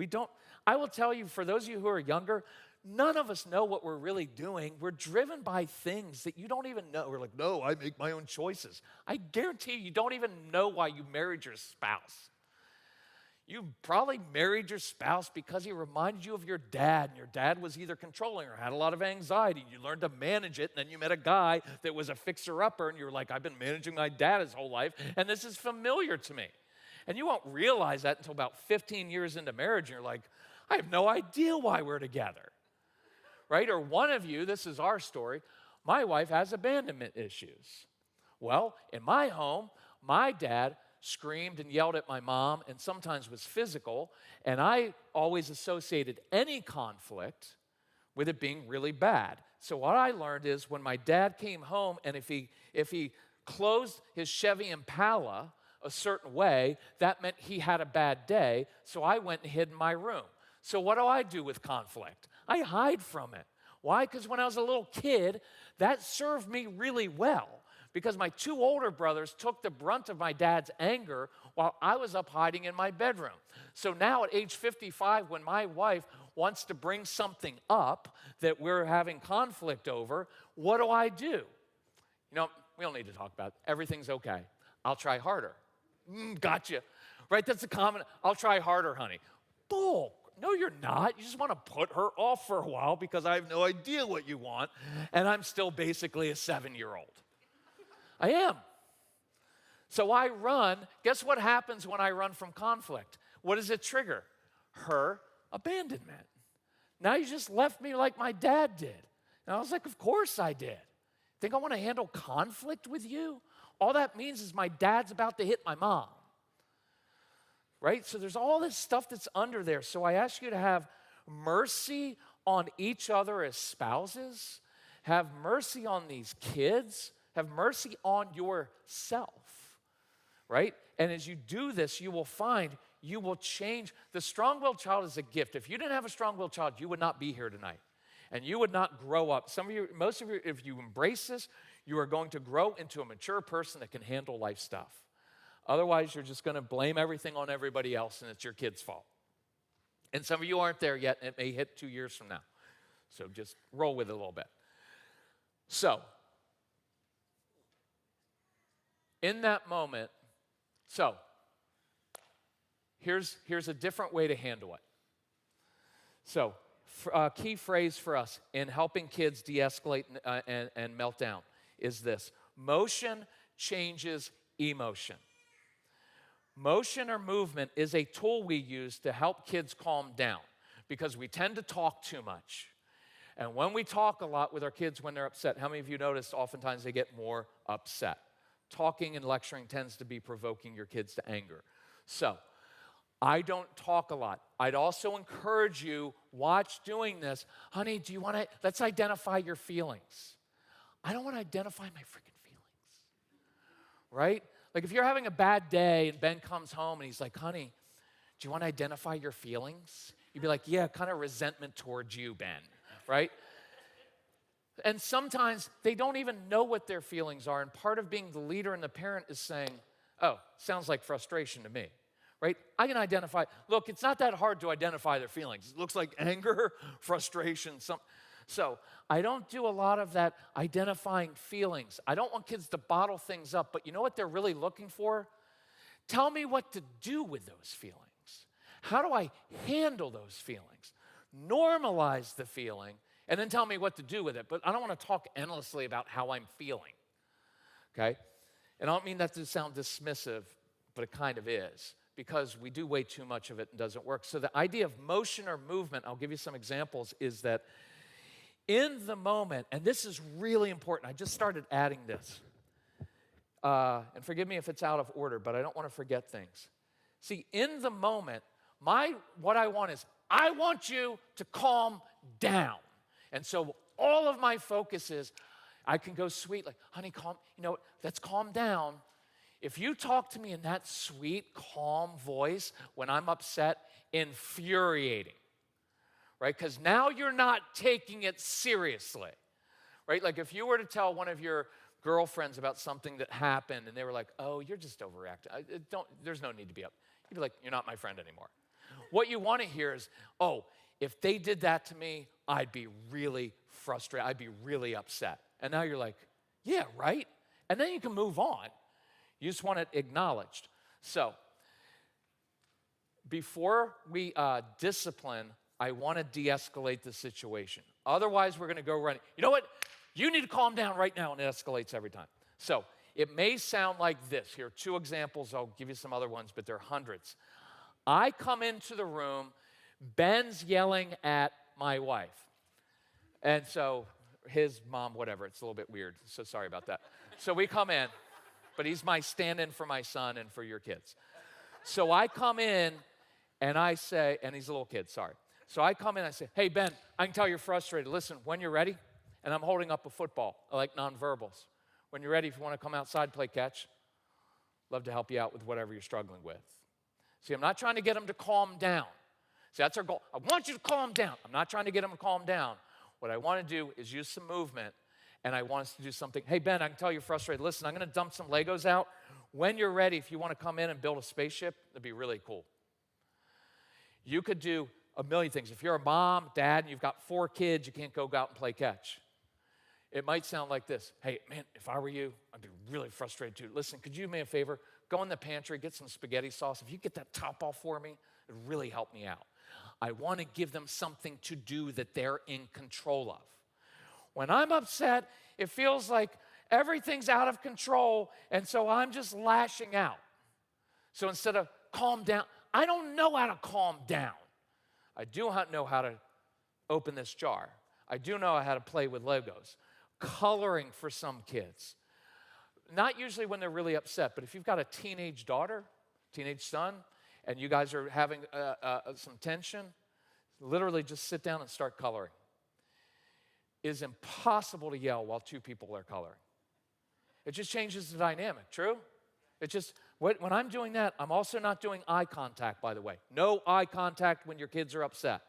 don't. I will tell you, for those of you who are younger, none of us know what we're really doing. We're driven by things that you don't even know. We're like, no, I make my own choices. I guarantee you don't even know why you married your spouse. You probably married your spouse because he reminded you of your dad, and your dad was either controlling or had a lot of anxiety. You learned to manage it, and then you met a guy that was a fixer-upper, and you were like, I've been managing my dad his whole life, and this is familiar to me. And you won't realize that until about 15 years into marriage, and you're like, I have no idea why we're together, right? Or one of you, this is our story, my wife has abandonment issues. Well, in my home, my dad screamed and yelled at my mom and sometimes was physical, and I always associated any conflict with it being really bad. So what I learned is when my dad came home and if he closed his Chevy Impala a certain way, that meant he had a bad day, so I went and hid in my room. So what do I do with conflict? I hide from it. Why? Because when I was a little kid, that served me really well. Because my two older brothers took the brunt of my dad's anger while I was up hiding in my bedroom. So now at age 55, when my wife wants to bring something up that we're having conflict over, what do? You know, we don't need to talk about it. Everything's okay. I'll try harder. Gotcha. Right? That's a common, I'll try harder, honey. Bull. No, you're not. You just want to put her off for a while because I have no idea what you want, and I'm still basically a 7-year-old. I am. So I run. Guess what happens when I run from conflict? What does it trigger? Her abandonment. Now you just left me like my dad did. And I was like, of course I did. Think I want to handle conflict with you? All that means is my dad's about to hit my mom. Right? So there's all this stuff that's under there. So I ask you to have mercy on each other as spouses. Have mercy on these kids. Have mercy on yourself. Right? And as you do this, you will find you will change. The strong-willed child is a gift. If you didn't have a strong-willed child, you would not be here tonight. And you would not grow up. Some of you, most of you, if you embrace this, you are going to grow into a mature person that can handle life stuff. Otherwise, you're just going to blame everything on everybody else, and it's your kid's fault. And some of you aren't there yet, and it may hit 2 years from now. So just roll with it a little bit. So, in that moment, here's a different way to handle it. So, key phrase for us in helping kids de-escalate and melt down is this: motion changes emotion. Motion or movement is a tool we use to help kids calm down because we tend to talk too much. And when we talk a lot with our kids when they're upset, how many of you noticed oftentimes they get more upset? Talking and lecturing tends to be provoking your kids to anger. So, I don't talk a lot. I'd also encourage you, watch doing this. Honey, do you want to, let's identify your feelings. I don't want to identify my freaking feelings. Right? Like if you're having a bad day and Ben comes home and he's like, honey, do you want to identify your feelings? You'd be like, yeah, kind of resentment towards you, Ben, right? And sometimes they don't even know what their feelings are. And part of being the leader and the parent is saying, oh, sounds like frustration to me, right? I can identify, look, it's not that hard to identify their feelings. It looks like anger, frustration, So I don't do a lot of that identifying feelings. I don't want kids to bottle things up, but you know what they're really looking for? Tell me what to do with those feelings. How do I handle those feelings? Normalize the feeling, and then tell me what to do with it. But I don't want to talk endlessly about how I'm feeling, okay? And I don't mean that to sound dismissive, but it kind of is, because we do way too much of it and it doesn't work. So the idea of motion or movement, I'll give you some examples, is that in the moment, and this is really important, I just started adding this, and forgive me if it's out of order, but I don't want to forget things. See, in the moment, what I want is, I want you to calm down. And so all of my focus is, I can go sweet, like, honey, let's calm down. If you talk to me in that sweet, calm voice when I'm upset, infuriating, right? Because now you're not taking it seriously, right? Like if you were to tell one of your girlfriends about something that happened and they were like, oh, you're just overreacting. There's no need to be up. You'd be like, you're not my friend anymore. What you want to hear is, oh, if they did that to me, I'd be really frustrated. I'd be really upset. And now you're like, yeah, right? And then you can move on. You just want it acknowledged. So, before we discipline, I want to de-escalate the situation. Otherwise, we're going to go running. You know what? You need to calm down right now, and it escalates every time. So, it may sound like this. Here are 2 examples. I'll give you some other ones, but there are hundreds. I come into the room, Ben's yelling at my wife. And so, his mom, whatever, it's a little bit weird, so sorry about that. So we come in, but he's my stand-in for my son and for your kids. So I come in, and I say, and he's a little kid, sorry. So I come in, and I say, hey, Ben, I can tell you're frustrated. Listen, when you're ready, and I'm holding up a football, I like nonverbals. When you're ready, if you want to come outside, play catch, love to help you out with whatever you're struggling with. See, I'm not trying to get him to calm down. See, that's our goal. I want you to calm down. I'm not trying to get him to calm down. What I want to do is use some movement, and I want us to do something. Hey, Ben, I can tell you're frustrated. Listen, I'm going to dump some Legos out. when you're ready, if you want to come in and build a spaceship, that'd be really cool. You could do a million things. If you're a mom, dad, and you've got 4 kids, you can't go out and play catch. It might sound like this. Hey, man, if I were you, I'd be really frustrated too. Listen, could you do me a favor? Go in the pantry, get some spaghetti sauce. If you get that top off for me, it would really help me out. I want to give them something to do that they're in control of. When I'm upset, it feels like everything's out of control, and so I'm just lashing out. So instead of calm down, I don't know how to calm down. I do know how to open this jar. I do know how to play with Legos. Coloring for some kids. Not usually when they're really upset, but if you've got a teenage daughter, teenage son, and you guys are having some tension, literally just sit down and start coloring. It is impossible to yell while 2 people are coloring. It just changes the dynamic, true? It just, when I'm doing that, I'm also not doing eye contact, by the way. No eye contact when your kids are upset.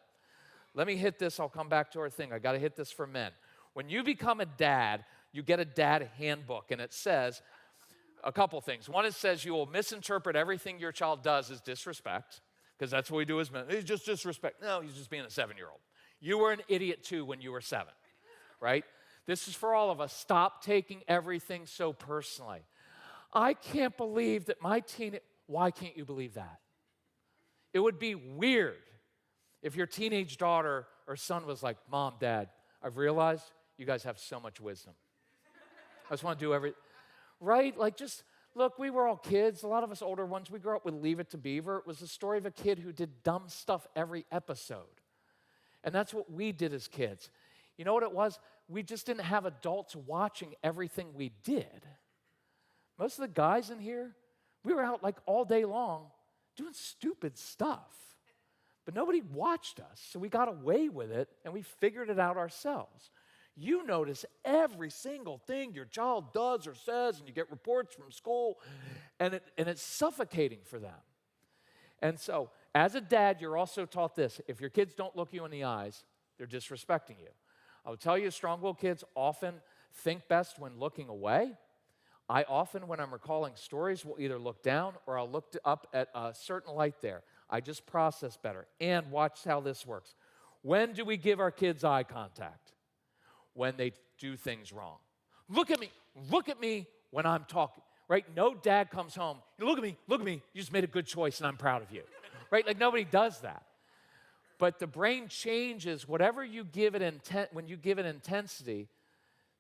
Let me hit this, I'll come back to our thing. I got to hit this for men. When you become a dad, you get a dad handbook, and it says a couple things. One, it says you will misinterpret everything your child does as disrespect, because that's what we do as men. He's just disrespect. No, he's just being a 7-year-old. You were an idiot too when you were 7, right? This is for all of us. Stop taking everything so personally. I can't believe that my why can't you believe that? It would be weird if your teenage daughter or son was like, Mom, Dad, I've realized you guys have so much wisdom. I just want to do right? Like just, look, we were all kids. A lot of us older ones, we grew up with Leave It to Beaver. It was the story of a kid who did dumb stuff every episode. And that's what we did as kids. You know what it was? We just didn't have adults watching everything we did. Most of the guys in here, we were out like all day long doing stupid stuff. But nobody watched us, so we got away with it, and we figured it out ourselves. You notice every single thing your child does or says, and you get reports from school, and it's suffocating for them. And so, as a dad, you're also taught this. If your kids don't look you in the eyes, they're disrespecting you. I will tell you, strong-willed kids often think best when looking away. I often, when I'm recalling stories, will either look down or I'll look up at a certain light there. I just process better. And watch how this works. When do we give our kids eye contact? When they do things wrong. Look at me when I'm talking, right? No dad comes home, look at me, you just made a good choice and I'm proud of you, right? Like nobody does that. But the brain changes whatever you give it when you give it intensity,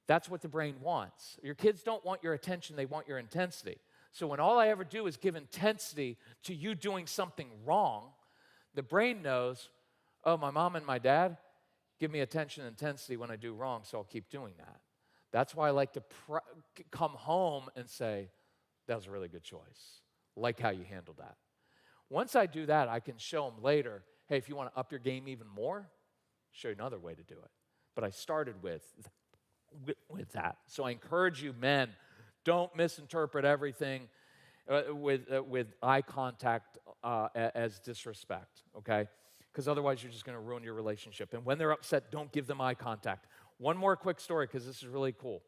that's what the brain wants. Your kids don't want your attention, they want your intensity. So when all I ever do is give intensity to you doing something wrong, the brain knows, oh, my mom and my dad give me attention and intensity when I do wrong, so I'll keep doing that. That's why I like to come home and say, that was a really good choice. Like how you handled that. Once I do that, I can show them later, hey, if you want to up your game even more, show you another way to do it. But I started with that. So I encourage you, men, don't misinterpret everything with eye contact as disrespect, okay? Because otherwise you're just going to ruin your relationship. And when they're upset, don't give them eye contact. One more quick story, because this is really cool.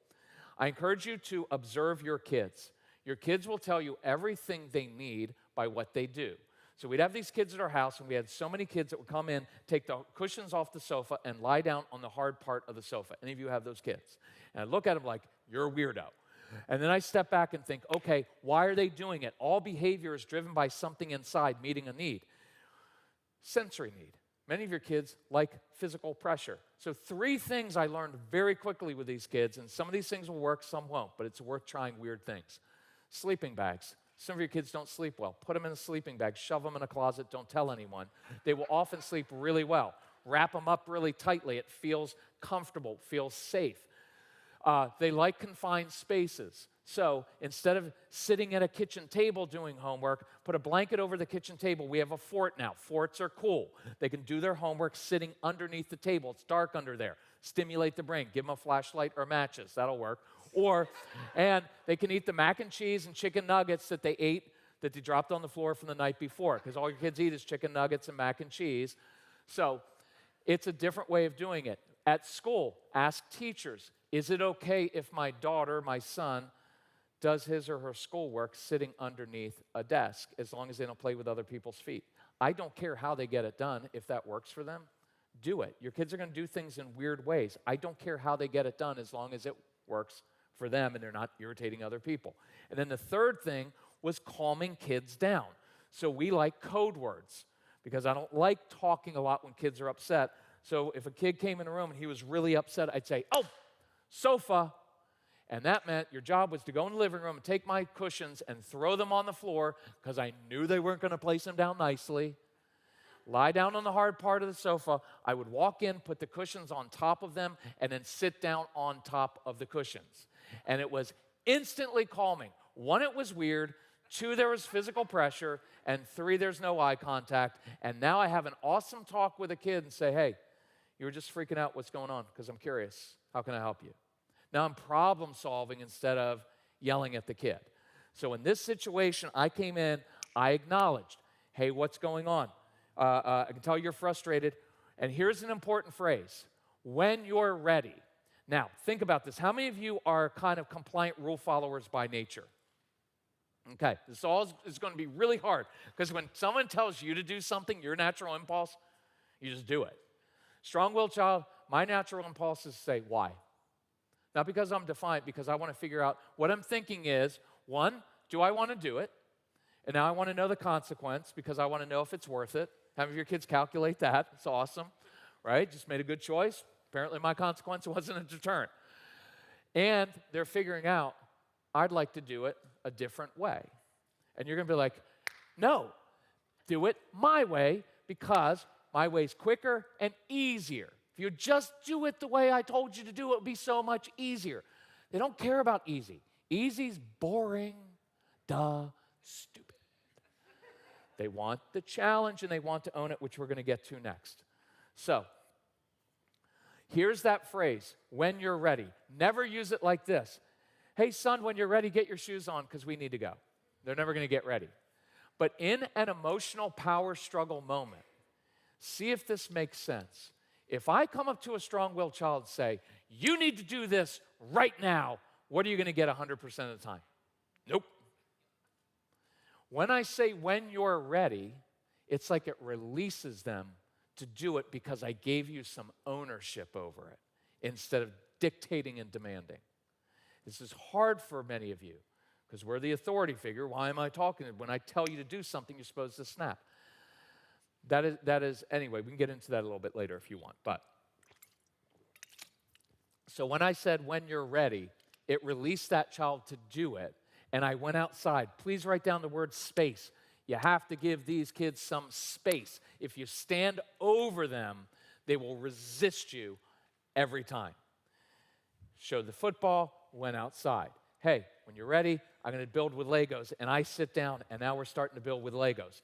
I encourage you to observe your kids. Your kids will tell you everything they need by what they do. So we'd have these kids at our house, and we had so many kids that would come in, take the cushions off the sofa, and lie down on the hard part of the sofa. Any of you have those kids? And I look at them like, you're a weirdo. And then I step back and think, okay, why are they doing it? All behavior is driven by something inside meeting a need. Sensory need. Many of your kids like physical pressure. So 3 things I learned very quickly with these kids, and some of these things will work, some won't, but it's worth trying weird things. Sleeping bags. Some of your kids don't sleep well. Put them in a sleeping bag, shove them in a closet, don't tell anyone. They will often sleep really well. Wrap them up really tightly. It feels comfortable, feels safe. They like confined spaces. So instead of sitting at a kitchen table doing homework, put a blanket over the kitchen table. We have a fort now. Forts are cool. They can do their homework sitting underneath the table. It's dark under there. Stimulate the brain. Give them a flashlight or matches. That'll work. And they can eat the mac and cheese and chicken nuggets that they ate, that they dropped on the floor from the night before, because all your kids eat is chicken nuggets and mac and cheese. So it's a different way of doing it. At school, ask teachers, is it okay if my daughter, my son, does his or her schoolwork sitting underneath a desk, as long as they don't play with other people's feet. I don't care how they get it done. If that works for them, do it. Your kids are going to do things in weird ways. I don't care how they get it done, as long as it works for them and they're not irritating other people. And then the third thing was calming kids down. So we like code words, because I don't like talking a lot when kids are upset. So if a kid came in the room and he was really upset, I'd say, "Oh, sofa." And that meant your job was to go in the living room and take my cushions and throw them on the floor, because I knew they weren't going to place them down nicely. Lie down on the hard part of the sofa. I would walk in, put the cushions on top of them, and then sit down on top of the cushions. And it was instantly calming. 1, it was weird. 2, there was physical pressure. And 3, there's no eye contact. And now I have an awesome talk with a kid and say, "Hey, you were just freaking out. What's going on? Because I'm curious. How can I help you?" Now I'm problem solving instead of yelling at the kid. So in this situation, I came in, I acknowledged, "Hey, what's going on? I can tell you're frustrated." And here's an important phrase: when you're ready. Now, think about this. How many of you are kind of compliant rule followers by nature? Okay, this all is going to be really hard, because when someone tells you to do something, your natural impulse, you just do it. Strong-willed child, my natural impulse is to say, "Why?" Not because I'm defiant, because I want to figure out what I'm thinking is, 1, do I want to do it? And now I want to know the consequence, because I want to know if it's worth it. How many of your kids calculate that? It's awesome, right? Just made a good choice. Apparently my consequence wasn't a deterrent. And they're figuring out, I'd like to do it a different way. And you're going to be like, "No, do it my way, because my way's quicker and easier. If you just do it the way I told you to do it, it would be so much easier." They don't care about easy. Easy's boring, stupid. They want the challenge and they want to own it, which we're going to get to next. So, here's that phrase, when you're ready. Never use it like this: "Hey, son, when you're ready, get your shoes on, because we need to go." They're never going to get ready. But in an emotional power struggle moment, see if this makes sense. If I come up to a strong-willed child and say, "You need to do this right now," what are you going to get 100% of the time? Nope. When I say when you're ready, it's like it releases them to do it, because I gave you some ownership over it instead of dictating and demanding. This is hard for many of you, because we're the authority figure. Why am I talking? When I tell you to do something, you're supposed to snap. That is, anyway, we can get into that a little bit later if you want. But, so when I said when you're ready, it released that child to do it, and I went outside. Please write down the word space. You have to give these kids some space. If you stand over them, they will resist you every time. Showed the football, went outside. Hey, when you're ready, I'm going to build with Legos. And I sit down, and now we're starting to build with Legos.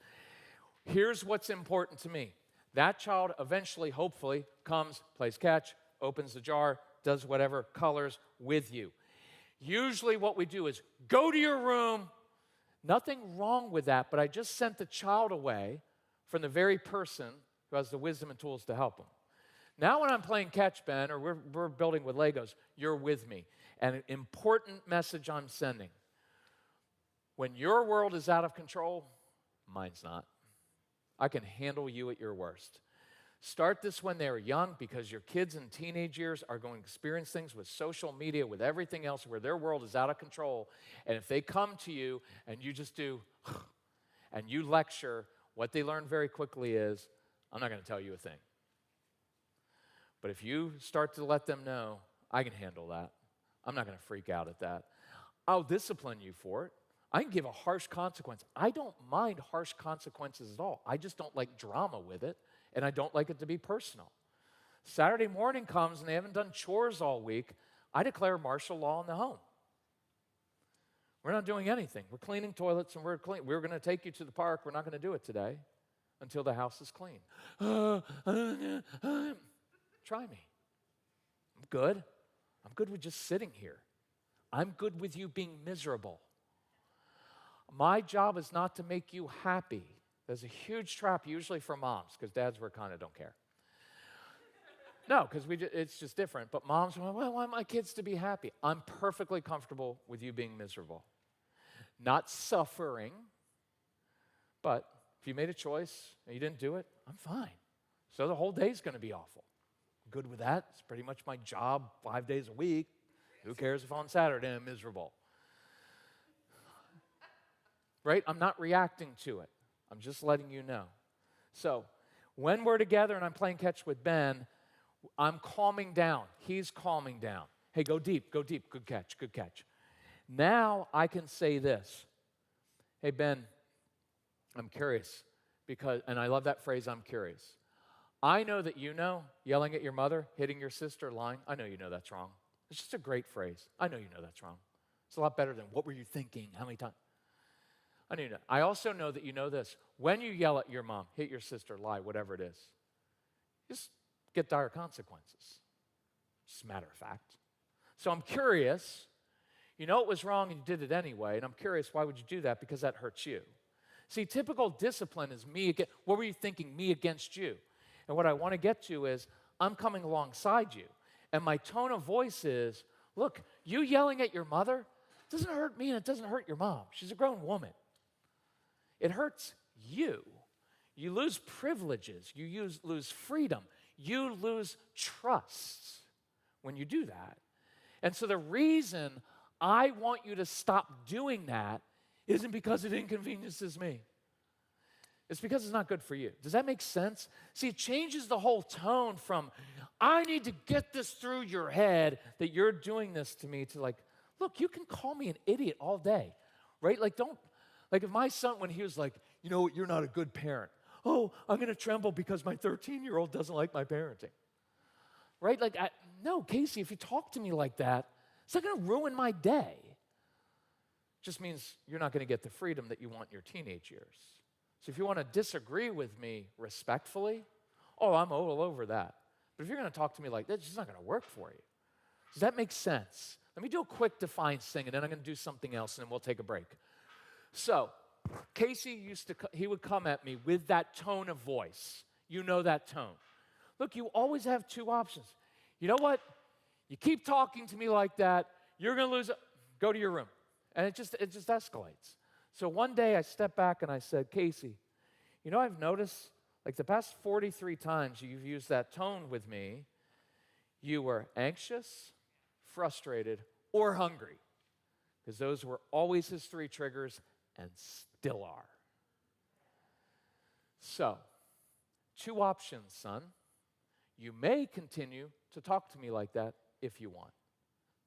Here's what's important to me. That child eventually, hopefully, comes, plays catch, opens the jar, does whatever, colors with you. Usually what we do is go to your room. Nothing wrong with that, but I just sent the child away from the very person who has the wisdom and tools to help them. Now when I'm playing catch, Ben, or we're building with Legos, you're with me. And an important message I'm sending: when your world is out of control, mine's not. I can handle you at your worst. Start this when they're young, because your kids in teenage years are going to experience things with social media, with everything else, where their world is out of control. And if they come to you and you just do, and you lecture, what they learn very quickly is, "I'm not going to tell you a thing." But if you start to let them know, "I can handle that. I'm not going to freak out at that. I'll discipline you for it. I can give a harsh consequence." I don't mind harsh consequences at all. I just don't like drama with it, and I don't like it to be personal. Saturday morning comes and they haven't done chores all week, I declare martial law in the home. We're not doing anything. We're cleaning toilets, and we're going to take you to the park. We're not going to do it today until the house is clean. Try me. I'm good. I'm good with just sitting here. I'm good with you being miserable. My job is not to make you happy. There's a huge trap usually for moms, because dads, we kind of don't care. No, because it's just different. But moms, "Well, I want my kids to be happy." I'm perfectly comfortable with you being miserable. not suffering. But if you made a choice and you didn't do it, I'm fine. So the whole day's going to be awful. Good with that. It's pretty much my job 5 days a week. Who cares if on Saturday I'm miserable? Right? I'm not reacting to it. I'm just letting you know. So when we're together and I'm playing catch with Ben, I'm calming down. He's calming down. Hey, go deep, go deep. Good catch, good catch. Now I can say this. Hey, Ben, I'm curious because, and I love that phrase, I'm curious. I know that you know yelling at your mother, hitting your sister, lying. I know you know that's wrong. It's just a great phrase. I know you know that's wrong. It's a lot better than what were you thinking, how many times. I know you know. I also know that you know this. When you yell at your mom, hit your sister, lie, whatever it is, just get dire consequences. Just a matter of fact. So I'm curious. You know it was wrong and you did it anyway, and I'm curious, why would you do that? Because that hurts you. See, typical discipline is me against, what were you thinking, me against you? And what I want to get to is, I'm coming alongside you. And my tone of voice is, look, you yelling at your mother doesn't hurt me and it doesn't hurt your mom. She's a grown woman. It hurts you. You lose privileges. You lose freedom. You lose trust when you do that. And so the reason I want you to stop doing that isn't because it inconveniences me. It's because it's not good for you. Does that make sense? See, it changes the whole tone from, I need to get this through your head that you're doing this to me, to like, look, you can call me an idiot all day, right? Like, like if my son, when he was like, you know what, you're not a good parent. Oh, I'm going to tremble because my 13-year-old doesn't like my parenting, right? Like, no, Casey, if you talk to me like that, it's not going to ruin my day. Just means you're not going to get the freedom that you want in your teenage years. So if you want to disagree with me respectfully, I'm all over that. But if you're going to talk to me like that, it's just not going to work for you. Does that make sense? Let me do a quick defiance thing, and then I'm going to do something else, and then we'll take a break. So Casey he would come at me with that tone of voice. You know that tone. Look, you always have two options. You know what? You keep talking to me like that, you're going to lose it. Go to your room. And it just escalates. So one day I stepped back and I said, Casey, you know, I've noticed like the past 43 times you've used that tone with me, you were anxious, frustrated, or hungry. Because those were always his three triggers and still are. So, two options, son. You may continue to talk to me like that if you want.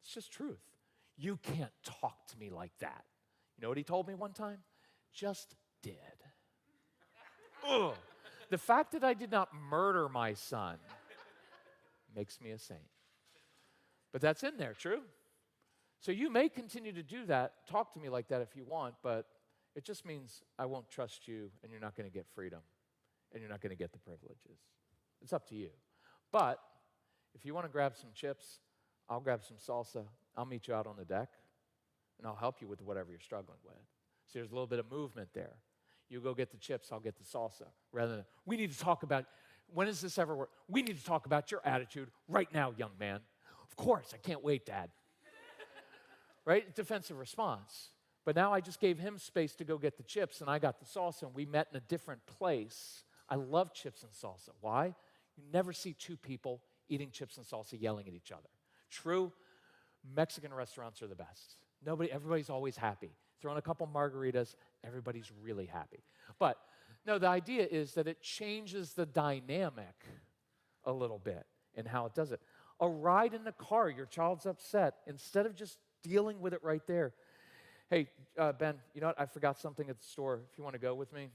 It's just truth. You can't talk to me like that. You know what he told me one time? Just did. Ugh. The fact that I did not murder my son makes me a saint. But that's in there, true? So you may continue to do that, talk to me like that if you want, but it just means I won't trust you and you're not going to get freedom and you're not going to get the privileges. It's up to you. But if you want to grab some chips, I'll grab some salsa. I'll meet you out on the deck, and I'll help you with whatever you're struggling with. So there's a little bit of movement there. You go get the chips, I'll get the salsa. Rather than, we need to talk about, when does this ever work? We need to talk about your attitude right now, young man. Of course, I can't wait, Dad. Right? Defensive response. But now I just gave him space to go get the chips, and I got the salsa, and we met in a different place. I love chips and salsa. Why? You never see two people eating chips and salsa yelling at each other. True, Mexican restaurants are the best. Everybody's always happy. Throw in a couple margaritas, everybody's really happy. But no, the idea is that it changes the dynamic a little bit in how it does it. A ride in the car, your child's upset. Instead of just dealing with it right there, hey, Ben, you know what? I forgot something at the store. If you want to go with me,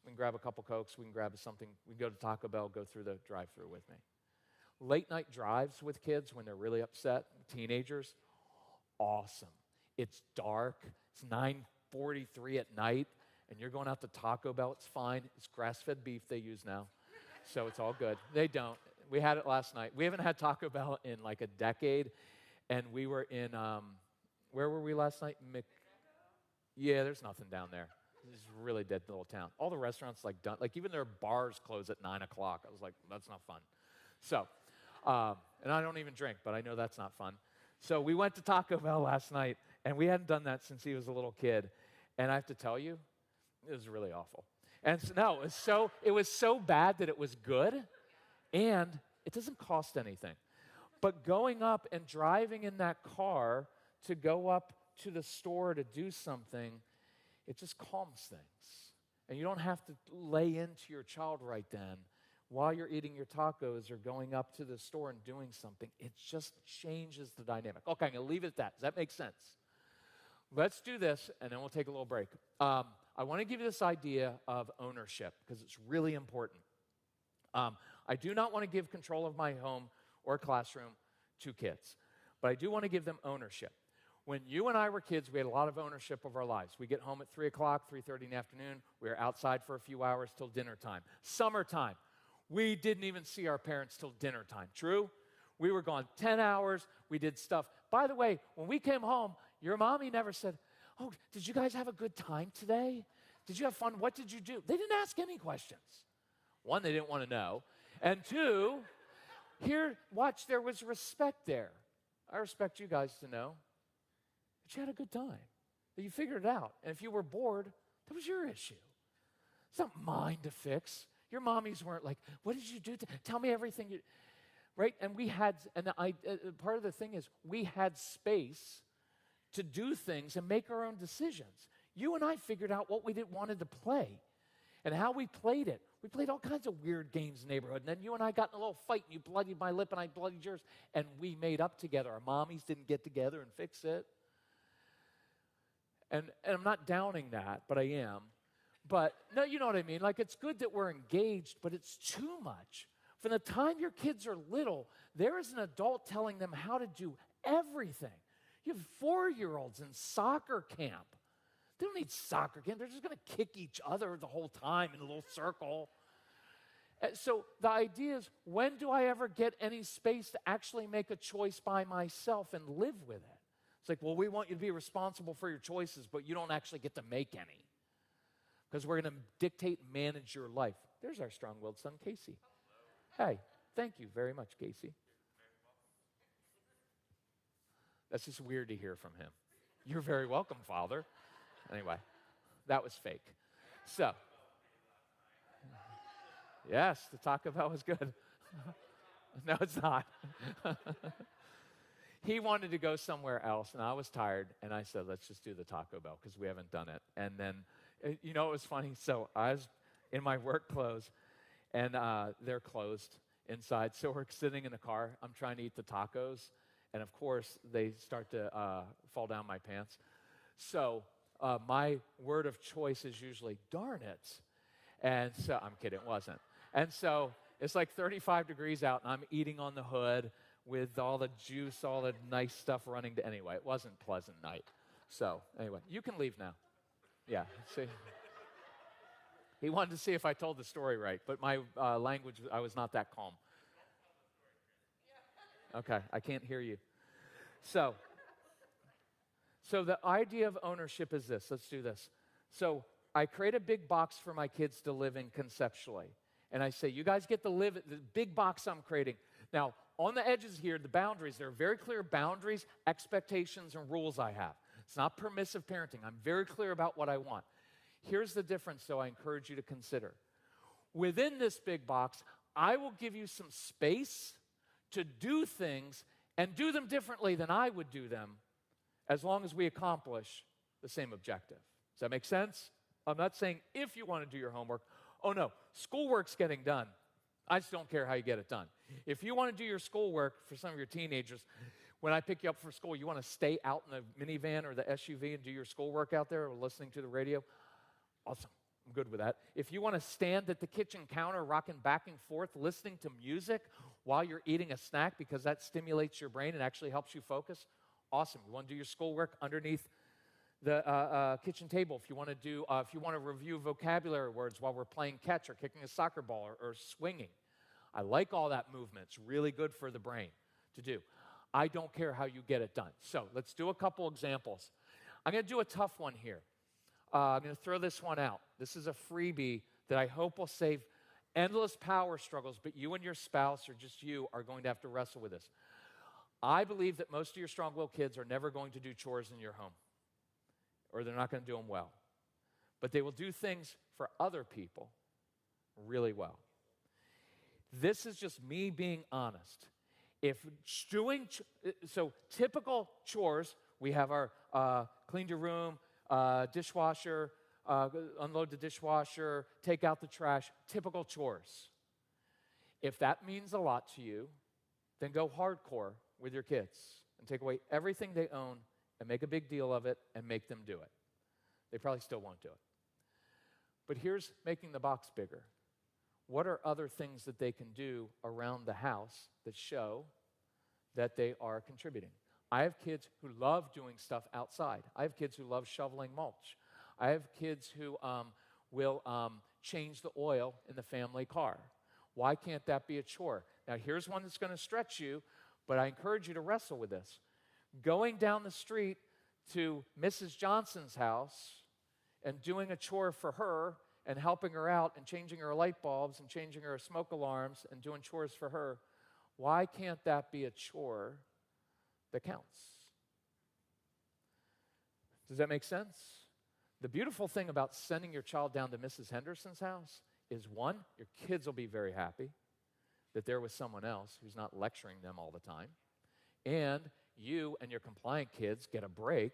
we can grab a couple Cokes. We can grab something. We can go to Taco Bell, go through the drive-thru with me. Late night drives with kids when they're really upset, teenagers, awesome. It's dark. It's 9:43 at night, and you're going out to Taco Bell. It's fine. It's grass-fed beef they use now, so it's all good. They don't. We had it last night. We haven't had Taco Bell in like a decade, and we were in, where were we last night? Yeah, there's nothing down there. It's a really dead little town. All the restaurants like done, like even their bars close at 9 o'clock. I was like, that's not fun. So, and I don't even drink, but I know that's not fun. So we went to Taco Bell last night, and we hadn't done that since he was a little kid. And I have to tell you, it was really awful. And so, no, it was so bad that it was good, and it doesn't cost anything. But going up and driving in that car to go up to the store to do something, it just calms things. And you don't have to lay into your child right then while you're eating your tacos or going up to the store and doing something. It just changes the dynamic. Okay, I'm going to leave it at that. Does that make sense? Let's do this, and then we'll take a little break. I want to give you this idea of ownership because it's really important. I do not want to give control of my home or classroom to kids, but I do want to give them ownership. When you and I were kids, we had a lot of ownership of our lives. We get home at 3 o'clock, 3:30 in the afternoon. We were outside for a few hours till dinner time. Summertime, we didn't even see our parents till dinner time. True? We were gone 10 hours. We did stuff. By the way, when we came home, your mommy never said, "Oh, did you guys have a good time today? Did you have fun? What did you do?" They didn't ask any questions. One, they didn't want to know. And two, watch, there was respect there. I respect you guys to know that you had a good time, that you figured it out. And if you were bored, that was your issue. It's not mine to fix. Your mommies weren't like, "What did you do? Tell me everything." Right? And part of the thing is we had space to do things and make our own decisions. You and I figured out what we wanted to play and how we played it. We played all kinds of weird games in the neighborhood, and then you and I got in a little fight, and you bloodied my lip, and I bloodied yours, and we made up together. Our mommies didn't get together and fix it. And I'm not downing that, but I am. But, no, you know what I mean? Like, it's good that we're engaged, but it's too much. From the time your kids are little, there is an adult telling them how to do everything. You have 4-year-olds in soccer camp. They don't need soccer camp. They're just going to kick each other the whole time in a little circle. So the idea is, when do I ever get any space to actually make a choice by myself and live with it? It's like, well, we want you to be responsible for your choices, but you don't actually get to make any because we're going to dictate and manage your life. There's our strong-willed son, Casey. Hey, thank you very much, Casey. That's just weird to hear from him. You're very welcome, Father. Anyway, that was fake. So, yes, the Taco Bell was good. No, it's not. He wanted to go somewhere else, and I was tired, and I said, let's just do the Taco Bell because we haven't done it. And then, you know, it was funny. So I was in my work clothes, and they're closed inside. So we're sitting in the car. I'm trying to eat the tacos, and of course, they start to fall down my pants. So my word of choice is usually, darn it. And so, I'm kidding, it wasn't. And so it's like 35 degrees out, and I'm eating on the hood with all the juice, all the nice stuff running. Anyway, it wasn't a pleasant night. So anyway, you can leave now. Yeah, see. He wanted to see if I told the story right, but my language, I was not that calm. Okay, I can't hear you. So the idea of ownership is this. Let's do this. So I create a big box for my kids to live in conceptually. And I say, you guys get to live the big box I'm creating. Now, on the edges here, the boundaries, there are very clear boundaries, expectations, and rules I have. It's not permissive parenting. I'm very clear about what I want. Here's the difference, though, I encourage you to consider. Within this big box, I will give you some space to do things and do them differently than I would do them, as long as we accomplish the same objective. Does that make sense? I'm not saying if you want to do your homework. Oh, no, schoolwork's getting done. I just don't care how you get it done. If you want to do your schoolwork for some of your teenagers, when I pick you up for school, you want to stay out in the minivan or the SUV and do your schoolwork out there or listening to the radio? Awesome. I'm good with that. If you want to stand at the kitchen counter rocking back and forth, listening to music while you're eating a snack because that stimulates your brain and actually helps you focus, awesome. You want to do your schoolwork underneath the kitchen table. If you want to review vocabulary words while we're playing catch or kicking a soccer ball or swinging. I like all that movement. It's really good for the brain to do. I don't care how you get it done. So let's do a couple examples. I'm going to do a tough one here. I'm going to throw this one out. This is a freebie that I hope will save endless power struggles, but you and your spouse or just you are going to have to wrestle with this. I believe that most of your strong-willed kids are never going to do chores in your home, or they're not going to do them well. but they will do things for other people really well. This is just me being honest. So typical chores, we have our clean your room, dishwasher, unload the dishwasher, take out the trash, typical chores. If that means a lot to you, then go hardcore with your kids and take away everything they own and make a big deal of it and make them do it. They probably still won't do it. But here's making the box bigger. What are other things that they can do around the house that show that they are contributing? I have kids who love doing stuff outside. I have kids who love shoveling mulch. I have kids who will change the oil in the family car. Why can't that be a chore? Now, here's one that's going to stretch you, but I encourage you to wrestle with this. Going down the street to Mrs. Johnson's house and doing a chore for her and helping her out and changing her light bulbs and changing her smoke alarms and doing chores for her, why can't that be a chore that counts? Does that make sense? The beautiful thing about sending your child down to Mrs. Henderson's house is, one, your kids will be very happy that they're with someone else who's not lecturing them all the time, and you and your compliant kids get a break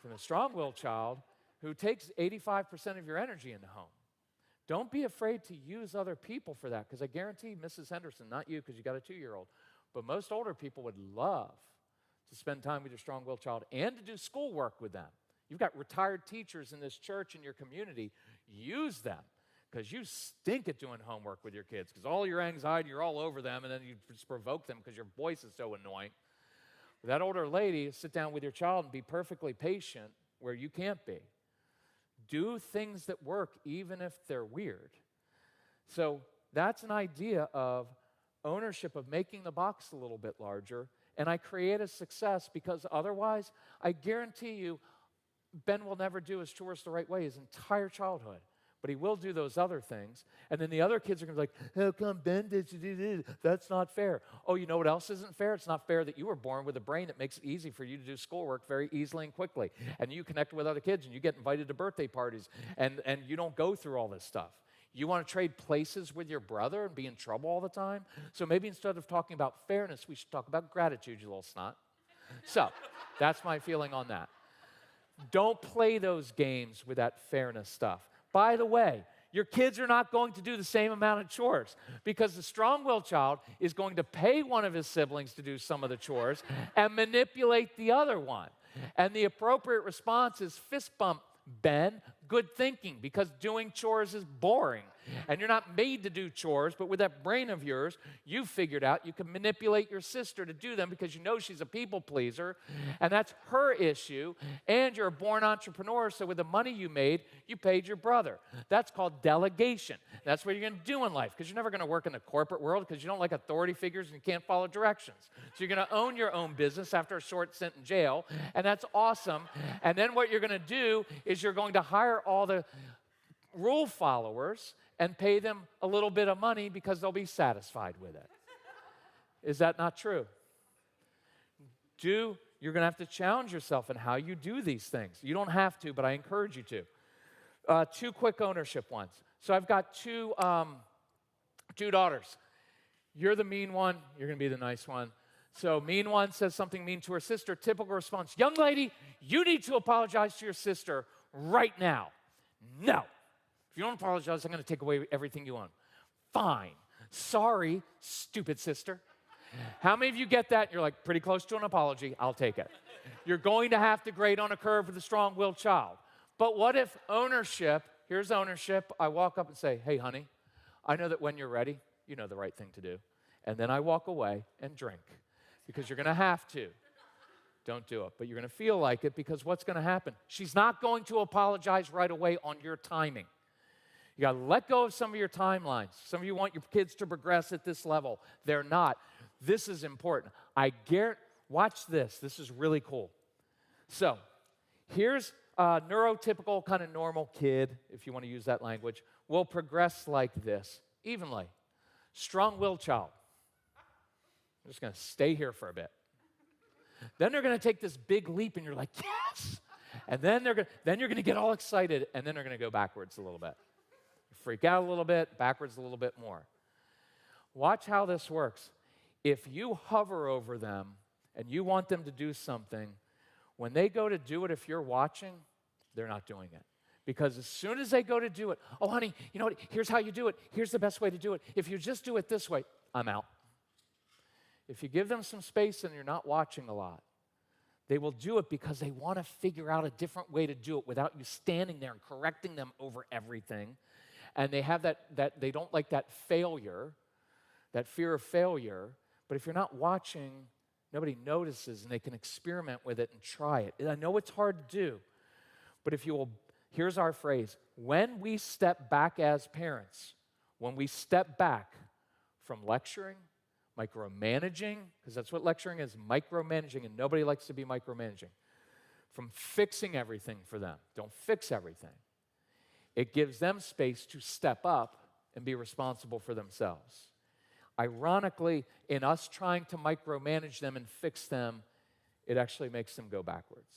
from a strong-willed child who takes 85% of your energy in the home. Don't be afraid to use other people for that, because I guarantee Mrs. Henderson, not you because you got a 2-year-old, but most older people would love to spend time with your strong-willed child and to do schoolwork with them. You've got retired teachers in this church and your community. Use them, because you stink at doing homework with your kids, because all your anxiety, you're all over them, and then you just provoke them because your voice is so annoying. That older lady, sit down with your child and be perfectly patient where you can't be. Do things that work even if they're weird. So that's an idea of ownership, of making the box a little bit larger. And I create a success, because otherwise, I guarantee you, Ben will never do his chores the right way his entire childhood. But he will do those other things. And then the other kids are going to be like, how come Ben did you do this? That's not fair. Oh, you know what else isn't fair? It's not fair that you were born with a brain that makes it easy for you to do schoolwork very easily and quickly. And you connect with other kids, and you get invited to birthday parties, and you don't go through all this stuff. You want to trade places with your brother and be in trouble all the time? So maybe instead of talking about fairness, we should talk about gratitude, you little snot. So that's my feeling on that. Don't play those games with that fairness stuff. By the way, your kids are not going to do the same amount of chores, because the strong-willed child is going to pay one of his siblings to do some of the chores and manipulate the other one. And the appropriate response is fist bump, Ben, good thinking, because doing chores is boring. And you're not made to do chores, but with that brain of yours, you figured out you can manipulate your sister to do them because you know she's a people pleaser, and that's her issue, and you're a born entrepreneur, so with the money you made, you paid your brother. That's called delegation. That's what you're going to do in life, because you're never going to work in the corporate world because you don't like authority figures and you can't follow directions. So you're going to own your own business after a short stint in jail, and that's awesome. And then what you're going to do is you're going to hire all the rule followers and pay them a little bit of money because they'll be satisfied with it. Is that not true? You're going to have to challenge yourself in how you do these things. You don't have to, but I encourage you to. 2 quick ownership ones. So I've got two daughters. You're the mean one. You're going to be the nice one. So mean one says something mean to her sister. Typical response, young lady, you need to apologize to your sister right now. No. If you don't apologize, I'm going to take away everything you own. Fine. Sorry, stupid sister. How many of you get that? You're like, pretty close to an apology. I'll take it. You're going to have to grade on a curve with a strong-willed child. But what if ownership, here's ownership, I walk up and say, hey, honey, I know that when you're ready, you know the right thing to do. And then I walk away and drink, because you're going to have to. Don't do it, but you're going to feel like it, because what's going to happen? She's not going to apologize right away on your timing. You got to let go of some of your timelines. Some of you want your kids to progress at this level. They're not. This is important. Watch this. This is really cool. So here's a neurotypical kind of normal kid, if you want to use that language, will progress like this, evenly. Strong-willed child. I'm just going to stay here for a bit. Then they're going to take this big leap, and you're like, yes! And then you're gonna get all excited, and then they're gonna go backwards a little bit. Freak out a little bit, backwards a little bit more. Watch how this works. If you hover over them and you want them to do something, when they go to do it, if you're watching, they're not doing it. Because as soon as they go to do it, oh, honey, you know what? Here's how you do it. Here's the best way to do it. If you just do it this way, I'm out. If you give them some space and you're not watching a lot, they will do it because they want to figure out a different way to do it without you standing there and correcting them over everything. And they have that they don't like that failure, that fear of failure. But if you're not watching, nobody notices, and they can experiment with it and try it. And I know it's hard to do, but if you will, here's our phrase: when we step back as parents, when we step back from lecturing, micromanaging, because that's what lecturing is, micromanaging, and nobody likes to be micromanaging, from fixing everything for them. Don't fix everything. It gives them space to step up and be responsible for themselves. Ironically, in us trying to micromanage them and fix them, it actually makes them go backwards.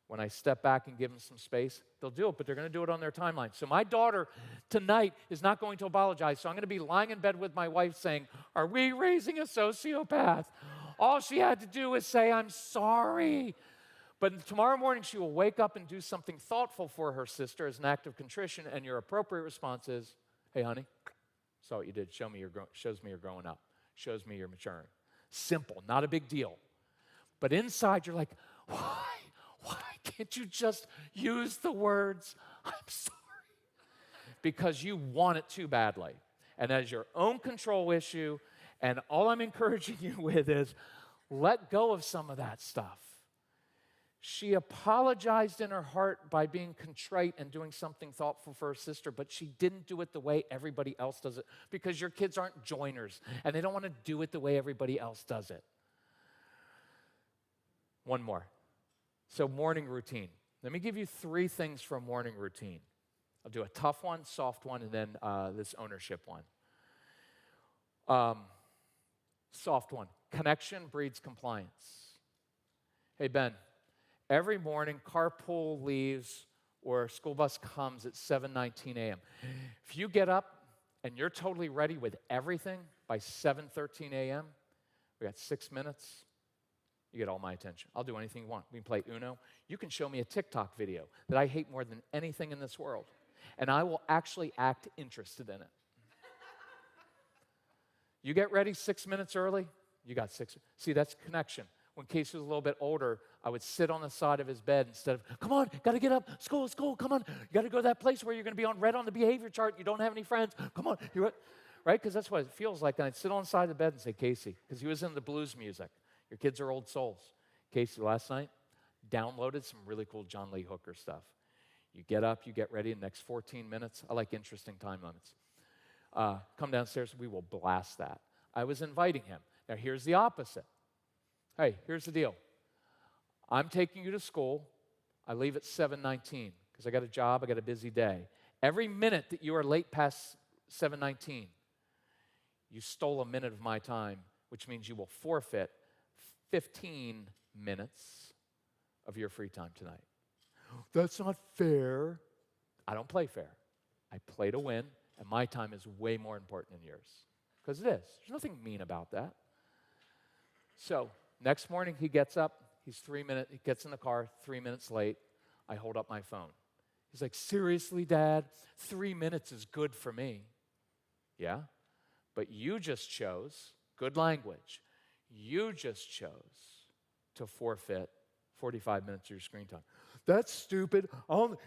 When I step back and give them some space, they'll do it, but they're going to do it on their timeline. So my daughter tonight is not going to apologize. So I'm going to be lying in bed with my wife saying, are we raising a sociopath? All she had to do was say, I'm sorry. But tomorrow morning, she will wake up and do something thoughtful for her sister as an act of contrition, and your appropriate response is, hey, honey, saw what you did. Shows me you're growing up. Shows me you're maturing. Simple, not a big deal. But inside, you're like, why? Why can't you just use the words, I'm sorry? Because you want it too badly. And as your own control issue, and all I'm encouraging you with is let go of some of that stuff. She apologized in her heart by being contrite and doing something thoughtful for her sister, but she didn't do it the way everybody else does it, because your kids aren't joiners, and they don't want to do it the way everybody else does it. One more. So morning routine. Let me give you 3 things for a morning routine. I'll do a tough one, soft one, and then this ownership one. Soft one. Connection breeds compliance. Hey, Ben. Every morning, carpool leaves or school bus comes at 7:19 a.m. If you get up and you're totally ready with everything by 7:13 a.m., we got 6 minutes, you get all my attention. I'll do anything you want. We can play Uno. You can show me a TikTok video that I hate more than anything in this world, and I will actually act interested in it. You get ready 6 minutes early, you got 6. See, that's connection. When Casey was a little bit older, I would sit on the side of his bed instead of, come on, got to get up, school, come on. You got to go to that place where you're going to be on red on the behavior chart. You don't have any friends. Come on, right? Because that's what it feels like. And I'd sit on the side of the bed and say, Casey, because he was into blues music. Your kids are old souls. Casey, last night, downloaded some really cool John Lee Hooker stuff. You get up, you get ready in the next 14 minutes. I like interesting time limits. Come downstairs, we will blast that. I was inviting him. Now, here's the opposite. Hey, here's the deal. I'm taking you to school. I leave at 7:19 because I got a job, I got a busy day. Every minute that you are late past 7:19, you stole a minute of my time, which means you will forfeit 15 minutes of your free time tonight. That's not fair. I don't play fair. I play to win, and my time is way more important than yours. Because it is. There's nothing mean about that. So, next morning he gets up, he gets in the car 3 minutes late. I hold up my phone. He's like, seriously, Dad? 3 minutes is good for me. Yeah, but you just chose, good language, you just chose to forfeit 45 minutes of your screen time. That's stupid.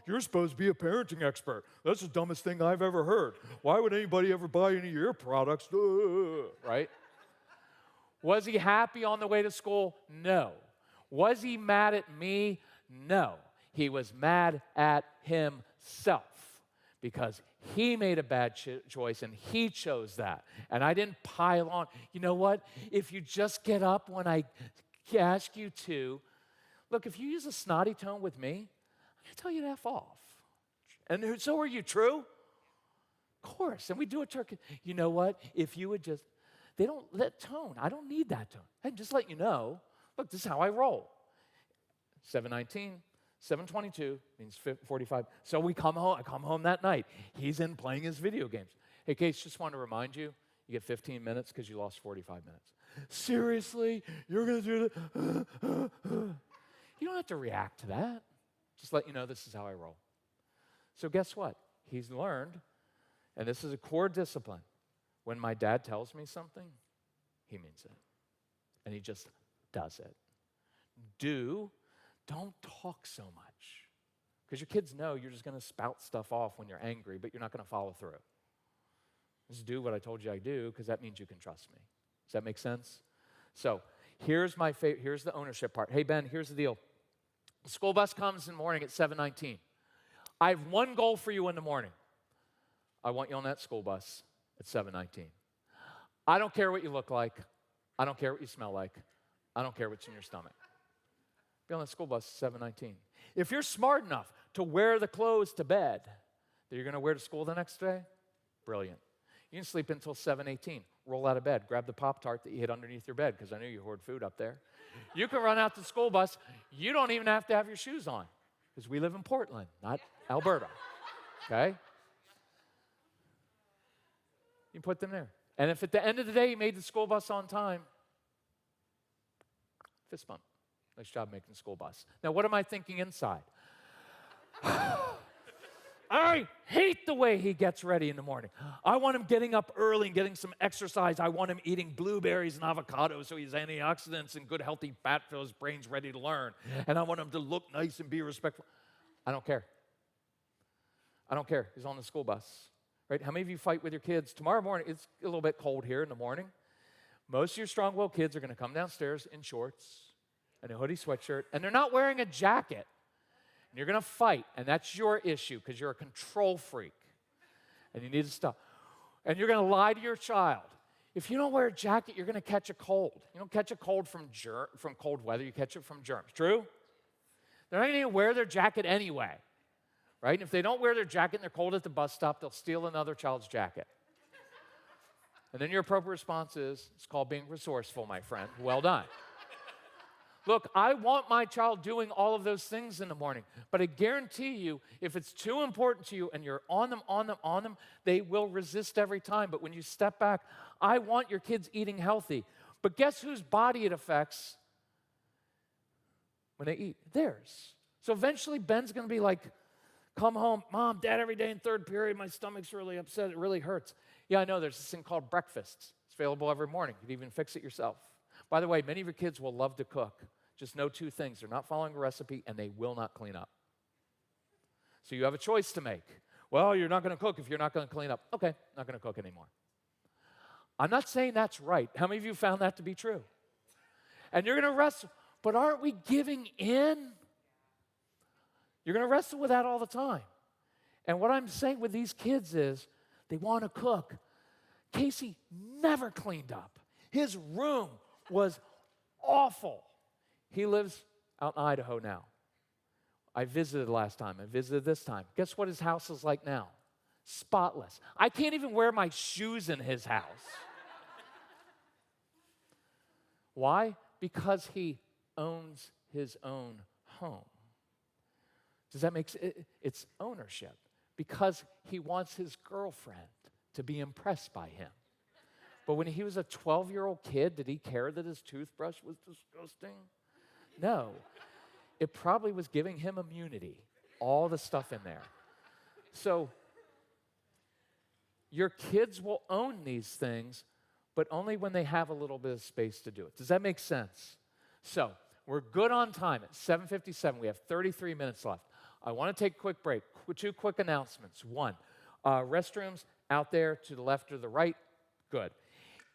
You're supposed to be a parenting expert. That's the dumbest thing I've ever heard. Why would anybody ever buy any of your products? Right? Was he happy on the way to school? No. Was he mad at me? No. He was mad at himself because he made a bad choice and he chose that. And I didn't pile on. You know what? If you just get up when I ask you to, look, if you use a snotty tone with me, I'm going to tell you to F off. And so are you, true? Of course. And we do a turkey. You know what? If you would just, they don't, that tone, I don't need that tone. I just let you know, look, this is how I roll. 7:19, 7:22 means 45. So we come home. I come home that night. He's in playing his video games. Hey, Case, just want to remind you, you get 15 minutes because you lost 45 minutes. Seriously? You're going to do that? You don't have to react to that. Just let you know this is how I roll. So guess what? He's learned, and this is a core discipline. When my dad tells me something, he means it. And he just does it. Don't talk so much. Because your kids know you're just going to spout stuff off when you're angry, but you're not going to follow through. Just do what I told you I do, because that means you can trust me. Does that make sense? So here's the ownership part. Hey, Ben, here's the deal. The school bus comes in the morning at 7:19. I have one goal for you in the morning. I want you on that school bus at 7:19. I don't care what you look like. I don't care what you smell like. I don't care what's in your stomach. Be on that school bus at 7:19. If you're smart enough to wear the clothes to bed that you're going to wear to school the next day, brilliant. You can sleep until 7:18. Roll out of bed. Grab the Pop-Tart that you hid underneath your bed, because I knew you hoard food up there. You can run out to the school bus. You don't even have to have your shoes on, because we live in Portland, not Alberta. Okay? You put them there. And if at the end of the day you made the school bus on time, fist bump. Nice job making the school bus. Now, what am I thinking inside? I hate the way he gets ready in the morning. I want him getting up early and getting some exercise. I want him eating blueberries and avocados so he has antioxidants and good healthy fat for his brain's ready to learn. And I want him to look nice and be respectful. I don't care. I don't care. He's on the school bus. Right? How many of you fight with your kids? Tomorrow morning, it's a little bit cold here in the morning. Most of your strong-willed kids are going to come downstairs in shorts and a hoodie sweatshirt, and they're not wearing a jacket. And you're going to fight, and that's your issue because you're a control freak, and you need to stop. And you're going to lie to your child. If you don't wear a jacket, you're going to catch a cold. You don't catch a cold from cold weather. You catch it from germs. True? They're not going to wear their jacket anyway, right? And if they don't wear their jacket and they're cold at the bus stop, they'll steal another child's jacket. And then your appropriate response is, it's called being resourceful, my friend. Well done. Look, I want my child doing all of those things in the morning, but I guarantee you, if it's too important to you and you're on them, they will resist every time. But when you step back, I want your kids eating healthy. But guess whose body it affects when they eat? Theirs. So eventually Ben's going to be like, come home, Mom, Dad, every day in third period, my stomach's really upset, it really hurts. Yeah, I know, there's this thing called breakfast. It's available every morning. You can even fix it yourself. By the way, many of your kids will love to cook. Just know two things. They're not following a recipe, and they will not clean up. So you have a choice to make. Well, you're not going to cook if you're not going to clean up. Okay, not going to cook anymore. I'm not saying that's right. How many of you found that to be true? And you're going to wrestle. But aren't we giving in? You're going to wrestle with that all the time. And what I'm saying with these kids is they want to cook. Casey never cleaned up. His room was awful. He lives out in Idaho now. I visited last time. I visited this time. Guess what his house is like now? Spotless. I can't even wear my shoes in his house. Why? Because he owns his own home. Does that make sense? It's ownership. Because he wants his girlfriend to be impressed by him. But when he was a 12-year-old kid, did he care that his toothbrush was disgusting? No. It probably was giving him immunity, all the stuff in there. So your kids will own these things, but only when they have a little bit of space to do it. Does that make sense? So we're good on time at 7:57. We have 33 minutes left. I want to take a quick break. Two quick announcements. One, restrooms out there to the left or the right. Good.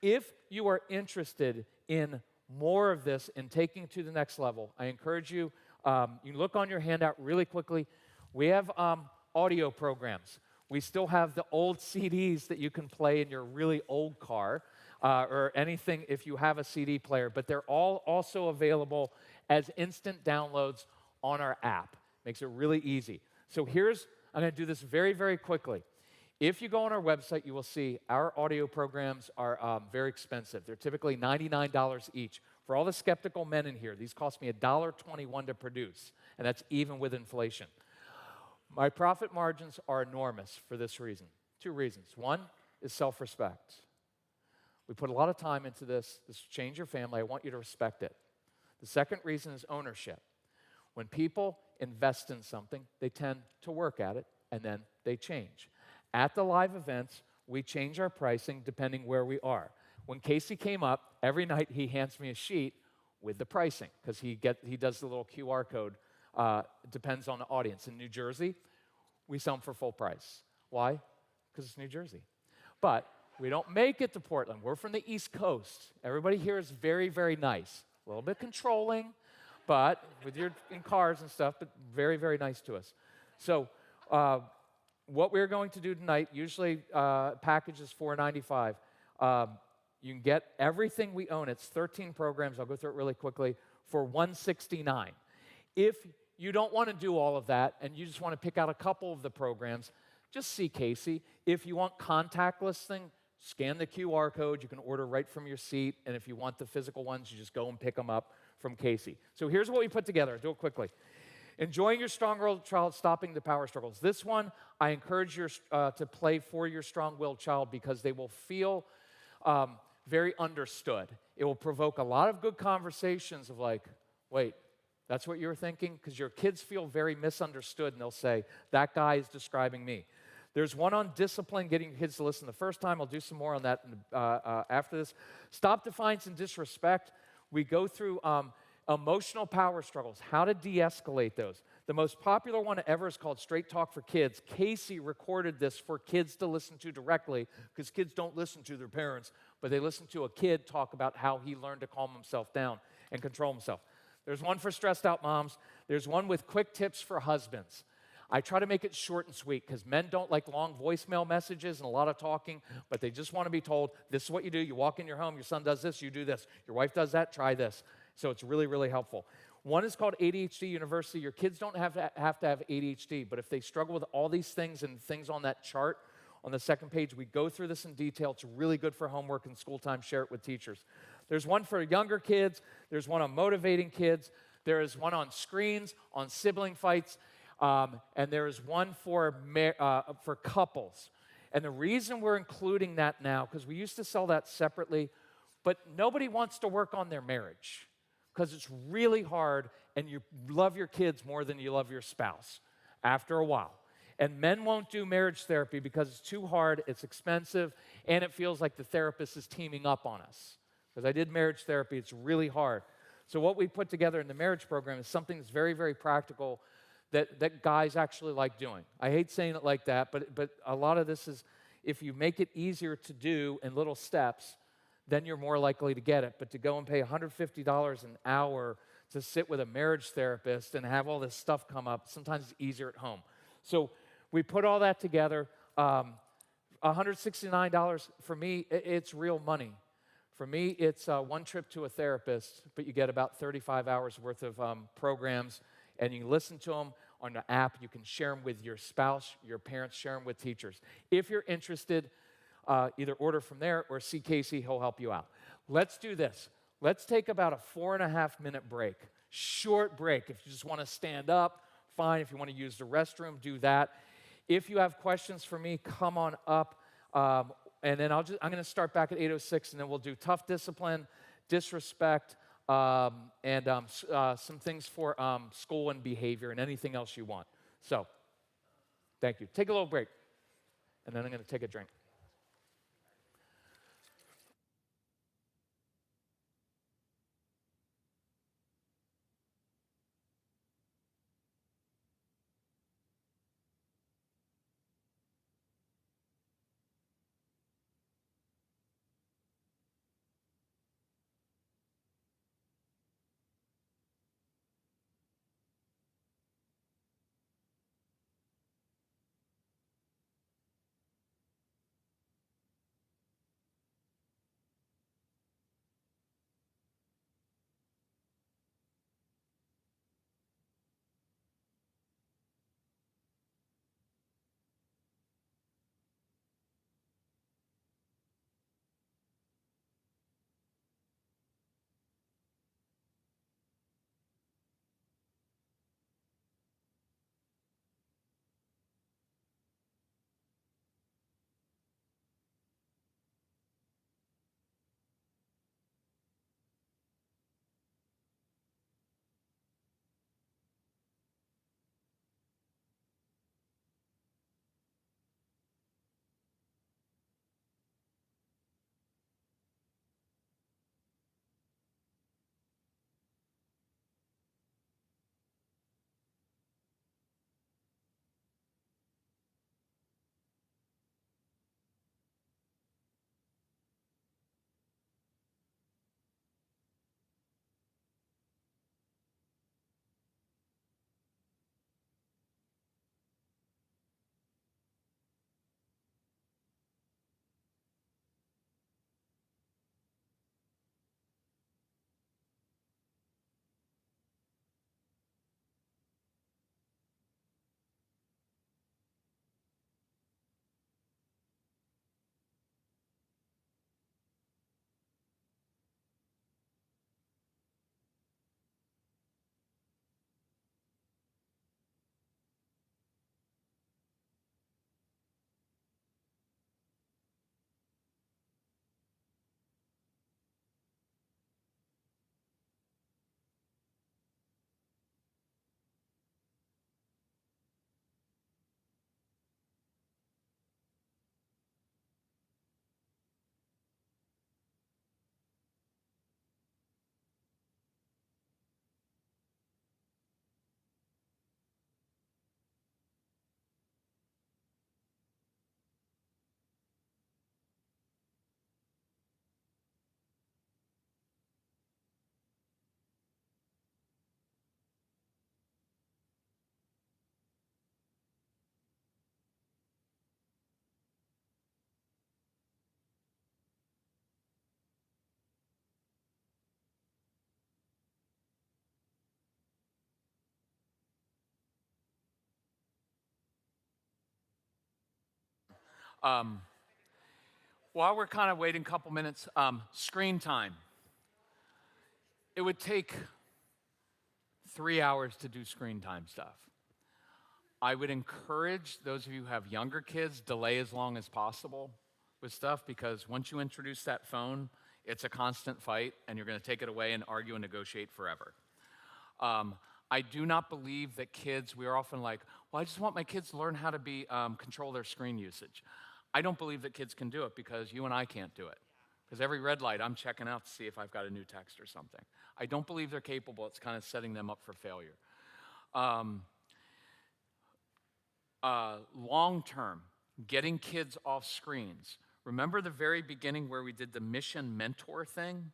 If you are interested in more of this and taking it to the next level, I encourage you, you look on your handout really quickly. We have audio programs. We still have the old CDs that you can play in your really old car or anything if you have a CD player, but they're all also available as instant downloads on our app. Makes it really easy. So I'm going to do this very, very quickly. If you go on our website, you will see our audio programs are very expensive. They're typically $99 each. For all the skeptical men in here, these cost me $1.21 to produce. and that's even with inflation. My profit margins are enormous for this reason. 2 reasons. One is self-respect. We put a lot of time into this. This will change your family. I want you to respect it. The second reason is ownership. When people invest in something, they tend to work at it, and then they change. At the live events, we change our pricing depending where we are. When Casey came up, every night he hands me a sheet with the pricing, because he does the little QR code. Depends on the audience. In New Jersey, we sell them for full price. Why? Because it's New Jersey. But we don't make it to Portland. We're from the East Coast. Everybody here is very, very nice. A little bit controlling, but in cars and stuff, but very, very nice to us. So what we're going to do tonight, usually package is $4.95. You can get everything we own. It's 13 programs. I'll go through it really quickly for $169. If you don't want to do all of that and you just want to pick out a couple of the programs, just see Casey. If you want contactless thing, scan the QR code. You can order right from your seat. And if you want the physical ones, you just go and pick them up from Casey. So here's what we put together. I'll do it quickly. Enjoying your strong-willed child, stopping the power struggles. This one, I encourage you to play for your strong-willed child because they will feel very understood. It will provoke a lot of good conversations of like, wait, that's what you were thinking? Because your kids feel very misunderstood, and they'll say, that guy is describing me. There's one on discipline, getting your kids to listen the first time. I'll do some more on that after this. Stop defiance and disrespect. We go through emotional power struggles, how to de-escalate those. The most popular one ever is called Straight Talk for Kids. Casey recorded this for kids to listen to directly because kids don't listen to their parents, but they listen to a kid talk about how he learned to calm himself down and control himself. There's one for stressed out moms. There's one with quick tips for husbands. I try to make it short and sweet because men don't like long voicemail messages and a lot of talking, but they just want to be told, this is what you do. You walk in your home, your son does this, you do this. Your wife does that, try this. So it's really, really helpful. One is called Adhd University. Your kids don't have to have ADHD, but if they struggle with all these things and things on that chart on the second page, we go through this in detail. It's really good for homework and school time. Share it with teachers. There's one for younger kids. There's one on motivating kids. There is one on screens, on sibling fights, and there is one for couples. And the reason we're including that now, because we used to sell that separately, but nobody wants to work on their marriage because it's really hard and you love your kids more than you love your spouse after a while. And men won't do marriage therapy because it's too hard, it's expensive, and it feels like the therapist is teaming up on us. Because I did marriage therapy, it's really hard. So what we put together in the marriage program is something that's very, very practical that guys actually like doing. I hate saying it like that, but a lot of this is if you make it easier to do in little steps, then you're more likely to get it. But to go and pay $150 an hour to sit with a marriage therapist and have all this stuff come up, sometimes it's easier at home. So we put all that together. $169 for me, it's real money. For me, it's one trip to a therapist, but you get about 35 hours worth of programs, and you listen to them on the app. You can share them with your spouse, your parents, share them with teachers. If you're interested, either order from there or see Casey, he'll help you out. Let's do this. Let's take about a 4.5-minute break. Short break. If you just want to stand up, fine. If you want to use the restroom, do that. If you have questions for me, come on up. And then I'm going to start back at 8:06, and then we'll do tough discipline, disrespect, and some things for school and behavior and anything else you want. So, thank you. Take a little break, and then I'm going to take a drink. While we're kind of waiting a couple minutes, screen time. It would take 3 hours to do screen time stuff. I would encourage those of you who have younger kids, delay as long as possible with stuff, because once you introduce that phone, it's a constant fight, and you're going to take it away and argue and negotiate forever. I do not believe that kids, we are often like, well, I just want my kids to learn how to control their screen usage. I don't believe that kids can do it, because you and I can't do it. Because every red light, I'm checking out to see if I've got a new text or something. I don't believe they're capable. It's kind of setting them up for failure. Long term, getting kids off screens. Remember the very beginning where we did the mission mentor thing?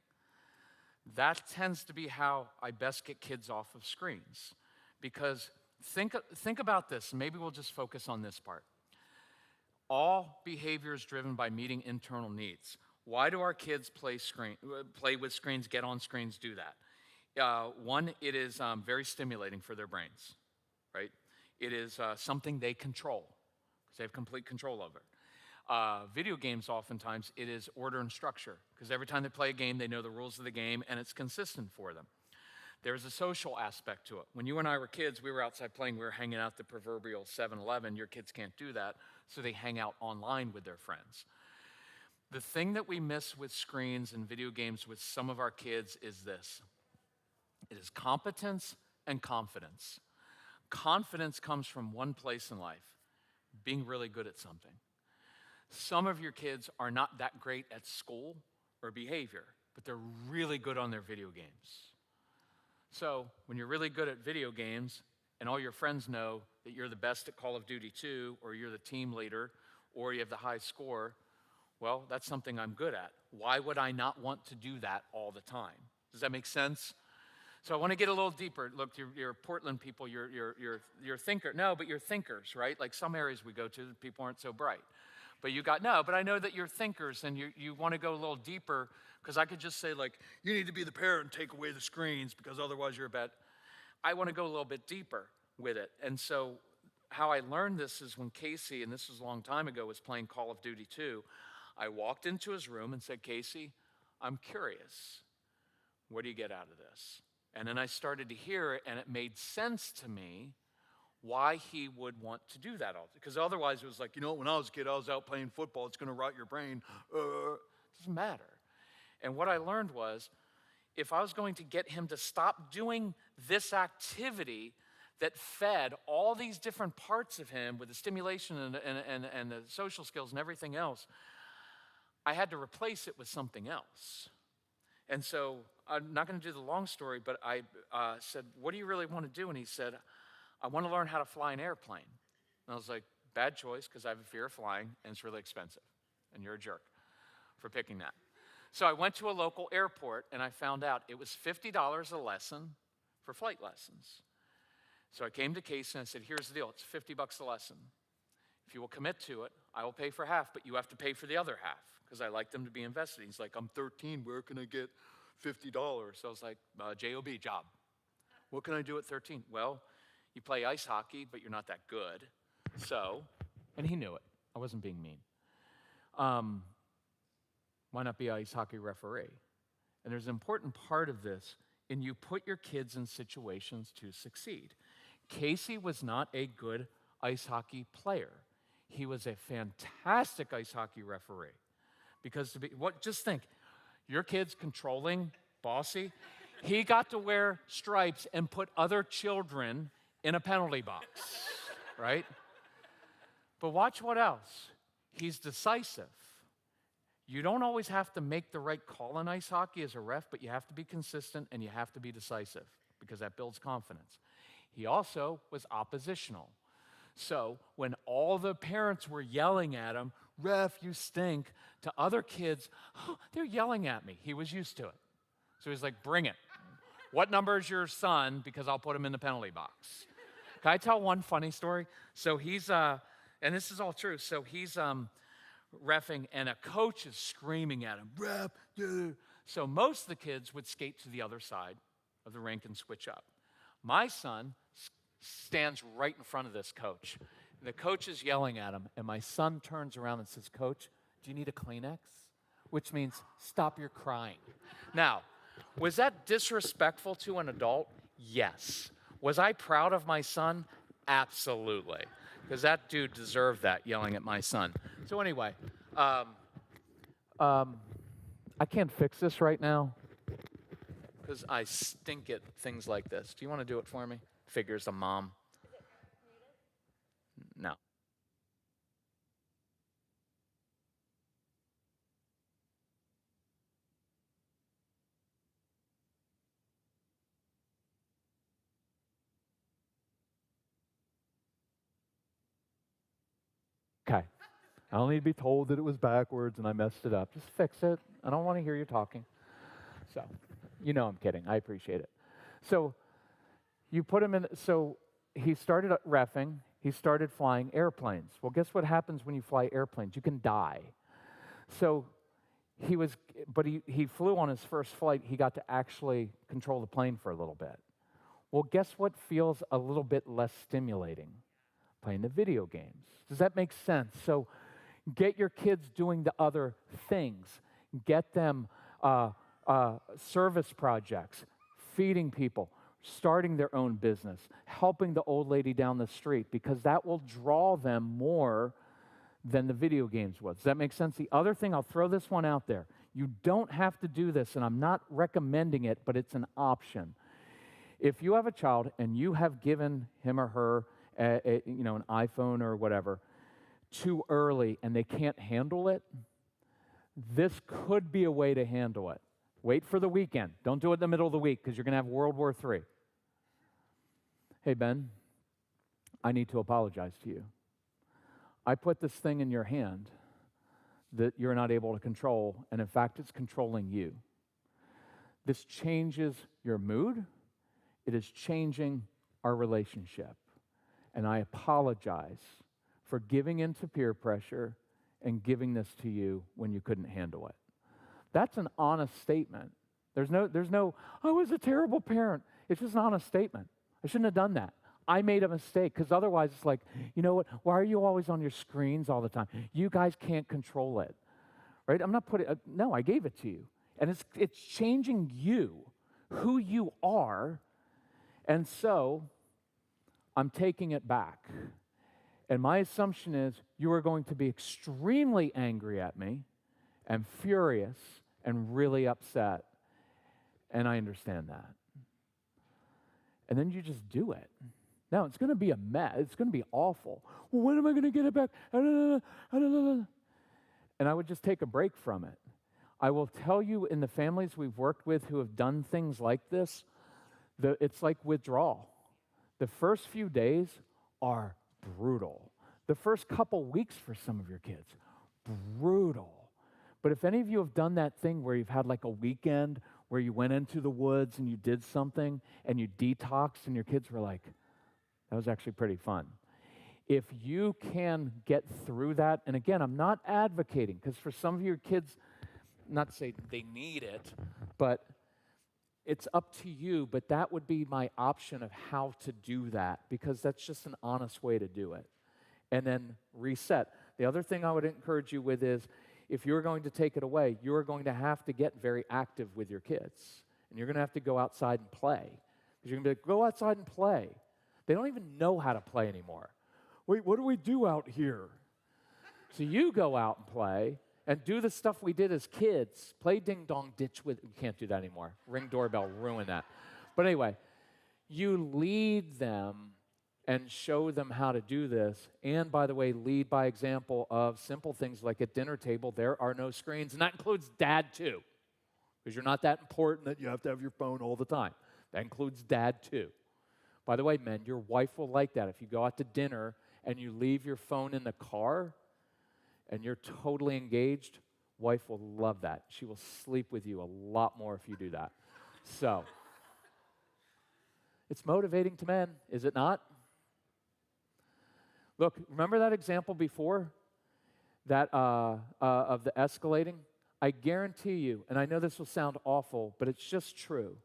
That tends to be how I best get kids off of screens. Because think about this, and maybe we'll just focus on this part. All behavior is driven by meeting internal needs. Why do our kids play with screens, get on screens, do that? One, it is very stimulating for their brains, right? It is something they control, because they have complete control over it. Video games, oftentimes, it is order and structure, because every time they play a game, they know the rules of the game, and it's consistent for them. There's a social aspect to it. When you and I were kids, we were outside playing, we were hanging out the proverbial 7-Eleven. Your kids can't do that, so they hang out online with their friends. The thing that we miss with screens and video games with some of our kids is this. It is competence and confidence. Confidence comes from one place in life, being really good at something. Some of your kids are not that great at school or behavior, but they're really good on their video games. So when you're really good at video games and all your friends know that you're the best at Call of Duty 2, or you're the team leader, or you have the high score, well, that's something I'm good at. Why would I not want to do that all the time? Does that make sense? So I want to get a little deeper. Look, you're Portland people, you're thinker. No, but you're thinkers, right? Like some areas we go to, people aren't so bright. But I know that you're thinkers, and you want to go a little deeper, because I could just say, like, you need to be the parent and take away the screens, because otherwise you're a bad. I want to go a little bit deeper with it. And so how I learned this is when Casey, and this was a long time ago, was playing Call of Duty 2, I walked into his room and said, Casey, I'm curious. What do you get out of this? And then I started to hear it, and it made sense to me why he would want to do that all. Because otherwise it was like, when I was a kid, I was out playing football. It's going to rot your brain. It doesn't matter. And what I learned was, if I was going to get him to stop doing this activity that fed all these different parts of him with the stimulation and the social skills and everything else, I had to replace it with something else. And so I'm not going to do the long story, but I said, what do you really want to do? And he said, I want to learn how to fly an airplane. And I was like, bad choice, because I have a fear of flying, and it's really expensive. And you're a jerk for picking that. So I went to a local airport, and I found out it was $50 a lesson for flight lessons. So I came to Casey, and I said, here's the deal. It's $50 a lesson. If you will commit to it, I will pay for half, but you have to pay for the other half, because I like them to be invested. He's like, I'm 13. Where can I get $50? So I was like, JOB, job. What can I do at 13? Well, you play ice hockey, but you're not that good. So, and he knew it. I wasn't being mean. Why not be an ice hockey referee? And there's an important part of this, and you put your kids in situations to succeed. Casey was not a good ice hockey player. He was a fantastic ice hockey referee. Because just think, your kid's controlling, bossy. He got to wear stripes and put other children in a penalty box, right? But watch what else. He's decisive. You don't always have to make the right call in ice hockey as a ref, but you have to be consistent and you have to be decisive, because that builds confidence. He also was oppositional. So when all the parents were yelling at him, ref, you stink, to other kids, oh, they're yelling at me. He was used to it. So he's like, bring it. What number is your son? Because I'll put him in the penalty box. Can I tell one funny story? So he's, and this is all true. So he's reffing, and a coach is screaming at him, ref, dude. So most of the kids would skate to the other side of the rink and switch up. My son stands right in front of this coach, The coach is yelling at him, and my son turns around and says, "Coach, do you need a Kleenex?" Which means, stop your crying. Now, was that disrespectful to an adult? Yes. Was I proud of my son? Absolutely. Because that dude deserved that, yelling at my son. So anyway, I can't fix this right now because I stink at things like this. Do you want to do it for me? Figures, a mom. No. Okay. I don't need to be told that it was backwards and I messed it up. Just fix it. I don't want to hear you talking. So, you know I'm kidding. I appreciate it. So, you put him in, so he started reffing. He started flying airplanes. Well, guess what happens when you fly airplanes? You can die. So, he flew on his first flight. He got to actually control the plane for a little bit. Well, guess what feels a little bit less stimulating? Playing the video games. Does that make sense? So get your kids doing the other things. Get them service projects, feeding people, starting their own business, helping the old lady down the street, because that will draw them more than the video games would. Does that make sense? The other thing, I'll throw this one out there. You don't have to do this, and I'm not recommending it, but it's an option. If you have a child and you have given him or her an iPhone or whatever too early and they can't handle it, this could be a way to handle it. Wait for the weekend. Don't do it in the middle of the week because you're going to have World War III. Hey, Ben, I need to apologize to you. I put this thing in your hand that you're not able to control, and in fact, it's controlling you. This changes your mood. It is changing our relationship. And I apologize for giving into peer pressure and giving this to you when you couldn't handle it. That's an honest statement. There's no, I was a terrible parent. It's just an honest statement. I shouldn't have done that. I made a mistake, because otherwise it's like, you know what, why are you always on your screens all the time? You guys can't control it, right? I'm not putting, no, I gave it to you. And it's changing you, who you are, and so I'm taking it back. And my assumption is you are going to be extremely angry at me and furious and really upset. And I understand that. And then you just do it. Now, it's going to be a mess. It's going to be awful. Well, when am I going to get it back? And I would just take a break from it. I will tell you, in the families we've worked with who have done things like this, it's like withdrawal. The first few days are brutal. The first couple weeks for some of your kids, brutal. But if any of you have done that thing where you've had like a weekend where you went into the woods and you did something and you detoxed and your kids were like, that was actually pretty fun. If you can get through that, and again, I'm not advocating, because for some of your kids, not to say they need it, but it's up to you, but that would be my option of how to do that, because that's just an honest way to do it. And then reset. The other thing I would encourage you with is, if you're going to take it away, you're going to have to get very active with your kids. And you're going to have to go outside and play. Because you're going to be like, go outside and play. They don't even know how to play anymore. Wait, what do we do out here? So you go out and play and do the stuff we did as kids. Play ding dong ditch with, you can't do that anymore. Ring doorbell, ruin that. But anyway, you lead them and show them how to do this. And by the way, lead by example of simple things like at dinner table, there are no screens. And that includes dad too. Because you're not that important that you have to have your phone all the time. That includes dad too. By the way, men, your wife will like that. If you go out to dinner and you leave your phone in the car and you're totally engaged, wife will love that. She will sleep with you a lot more if you do that. So, it's motivating to men, is it not? Look, remember that example before that of the escalating? I guarantee you, and I know this will sound awful, but it's just true.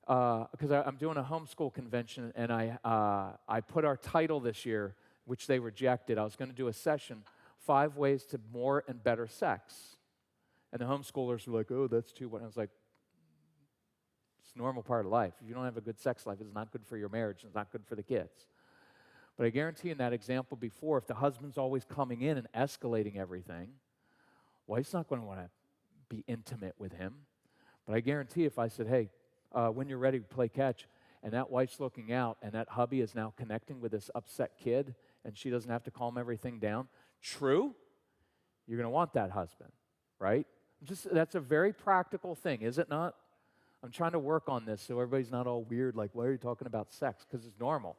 Because I'm doing a homeschool convention, and I put our title this year, which they rejected. I was going to do a session, 5 ways to more and better sex. And the homeschoolers were like, oh, that's too what? I was like, it's a normal part of life. If you don't have a good sex life, it's not good for your marriage. It's not good for the kids. But I guarantee in that example before, if the husband's always coming in and escalating everything, wife's not going to want to be intimate with him. But I guarantee if I said, hey, when you're ready, play catch, and that wife's looking out, and that hubby is now connecting with this upset kid, and she doesn't have to calm everything down, true, you're going to want that husband, right? That's a very practical thing, is it not? I'm trying to work on this so everybody's not all weird, like, why are you talking about sex? Because it's normal.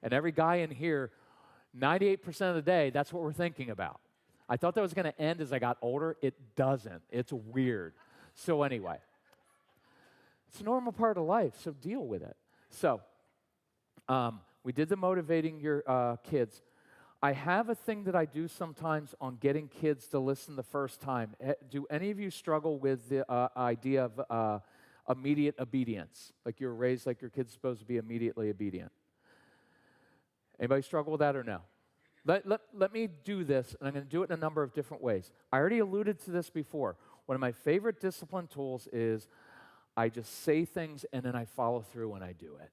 And every guy in here, 98% of the day, that's what we're thinking about. I thought that was going to end as I got older. It doesn't. It's weird. So anyway, it's a normal part of life, so deal with it. So we did the motivating your kids. I have a thing that I do sometimes on getting kids to listen the first time. Do any of you struggle with the idea of immediate obedience? Like you're raised like your kid's supposed to be immediately obedient. Anybody struggle with that or no? Let me do this, and I'm going to do it in a number of different ways. I already alluded to this before. One of my favorite discipline tools is I just say things and then I follow through when I do it.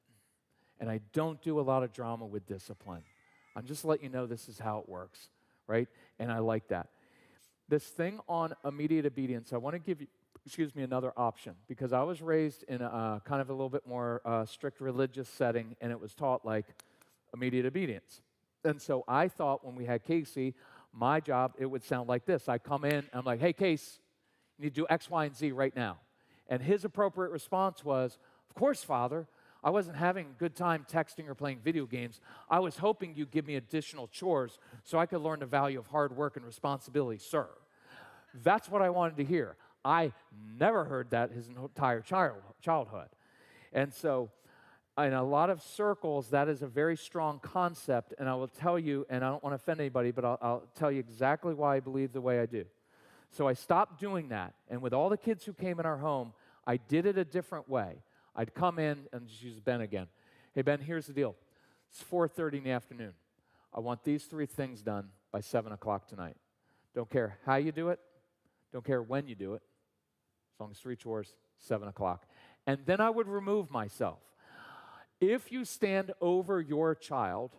And I don't do a lot of drama with discipline. I'm just letting you know this is how it works, right? And I like that. This thing on immediate obedience, I want to give you, another option, because I was raised in a kind of a little bit more strict religious setting, and it was taught like immediate obedience. And so I thought when we had Casey, my job, it would sound like this. I come in, and I'm like, hey, Case, you need to do X, Y, and Z right now. And his appropriate response was, of course, Father. I wasn't having a good time texting or playing video games. I was hoping you'd give me additional chores so I could learn the value of hard work and responsibility, sir. That's what I wanted to hear. I never heard that his entire childhood. And so in a lot of circles, that is a very strong concept, and I will tell you, and I don't want to offend anybody, but I'll tell you exactly why I believe the way I do. So I stopped doing that, and with all the kids who came in our home, I did it a different way. I'd come in, and just use Ben again. Hey, Ben, here's the deal. It's 4:30 in the afternoon. I want these 3 things done by 7 o'clock tonight. Don't care how you do it. Don't care when you do it. As long as 3 chores, 7 o'clock. And then I would remove myself. If you stand over your child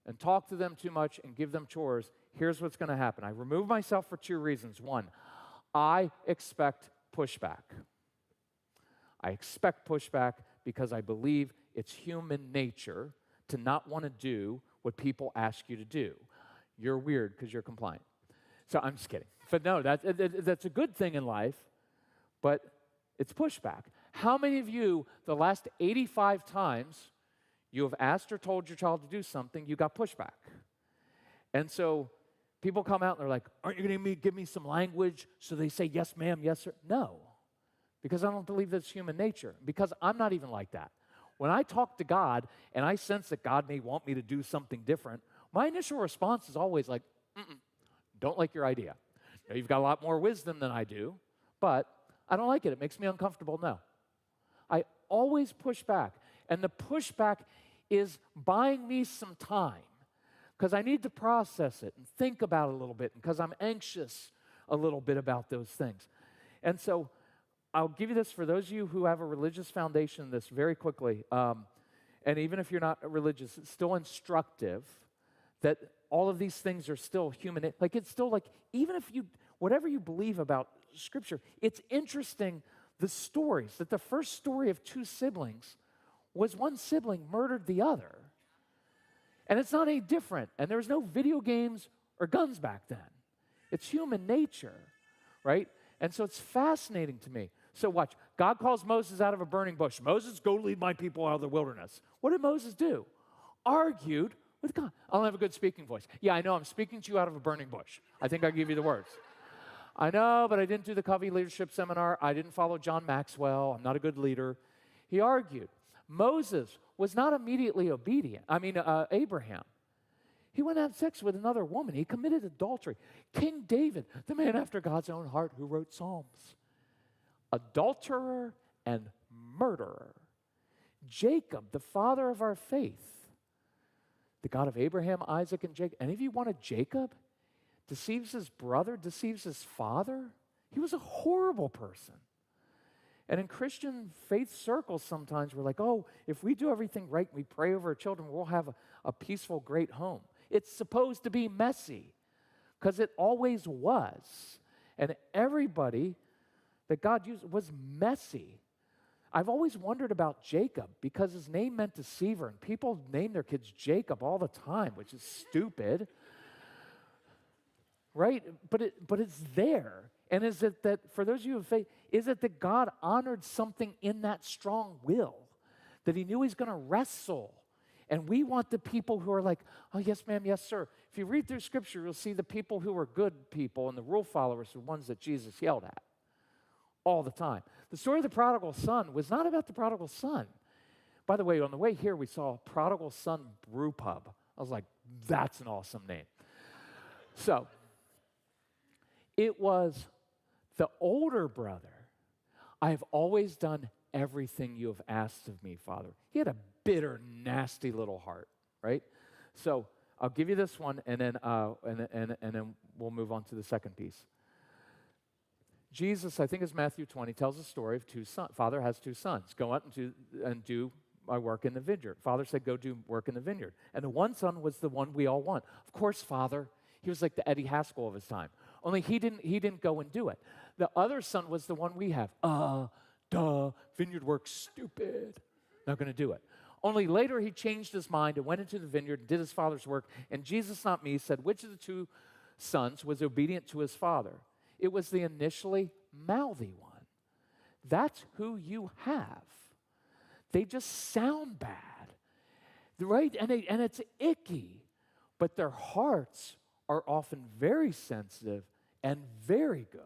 and talk to them too much and give them chores, here's what's going to happen. I remove myself for 2 reasons. 1, I expect pushback. I expect pushback because I believe it's human nature to not want to do what people ask you to do. You're weird because you're compliant. So I'm just kidding. But no, that's a good thing in life, but it's pushback. How many of you, the last 85 times you have asked or told your child to do something, you got pushback? And so people come out and they're like, aren't you going to give me some language? So they say, yes, ma'am, yes, sir. No, because I don't believe that's human nature, because I'm not even like that. When I talk to God and I sense that God may want me to do something different, my initial response is always like, don't like your idea. Now, you've got a lot more wisdom than I do, but I don't like it. It makes me uncomfortable. No. I always push back. And the pushback is buying me some time because I need to process it and think about it a little bit, because I'm anxious a little bit about those things. And so I'll give you this for those of you who have a religious foundation, this very quickly. And even if you're not religious, it's still instructive that all of these things are still human. Like, it's still like, even if you, whatever you believe about Scripture, it's interesting, the stories, that the first story of 2 siblings was one sibling murdered the other. And it's not any different. And there was no video games or guns back then. It's human nature, right? And so it's fascinating to me. So watch. God calls Moses out of a burning bush. Moses, go lead my people out of the wilderness. What did Moses do? Argued with God. I don't have a good speaking voice. Yeah, I know. I'm speaking to you out of a burning bush. I think I give you the words. I know, but I didn't do the Covey Leadership Seminar. I didn't follow John Maxwell. I'm not a good leader. He argued. Moses was not immediately obedient. Abraham. He went and had sex with another woman. He committed adultery. King David, the man after God's own heart who wrote Psalms. Adulterer and murderer. Jacob, the father of our faith. The God of Abraham, Isaac, and Jacob. Any of you wanted Jacob? Deceives his brother, deceives his father. He was a horrible person. And in Christian faith circles sometimes we're like, oh, if we do everything right, we pray over our children, we'll have a peaceful, great home. It's supposed to be messy because it always was. And everybody that God used was messy. I've always wondered about Jacob because his name meant deceiver, and people name their kids Jacob all the time, which is stupid. Right? But it's there. And is it that, for those of you who have faith, is it that God honored something in that strong will? That he knew he's going to wrestle? And we want the people who are like, oh, yes, ma'am, yes, sir. If you read through Scripture, you'll see the people who are good people and the rule followers are the ones that Jesus yelled at all the time. The story of the prodigal son was not about the prodigal son. By the way, on the way here, we saw Prodigal Son Brew Pub. I was like, that's an awesome name. So, it was the older brother. I have always done everything you have asked of me, Father. He had a bitter, nasty little heart, right? So I'll give you this one, and then then we'll move on to the second piece. Jesus, I think it's Matthew 20, tells a story of two sons. Father has two sons. Go out and do my work in the vineyard. Father said, go do work in the vineyard. And the one son was the one we all want. Of course, Father. He was like the Eddie Haskell of his time. Only he didn't go and do it. The other son was the one we have. Vineyard work's stupid. Not going to do it. Only later he changed his mind and went into the vineyard and did his father's work. And Jesus, not me, said, which of the two sons was obedient to his father? It was the initially mouthy one. That's who you have. They just sound bad, right? And it's icky, but their hearts are often very sensitive and very good.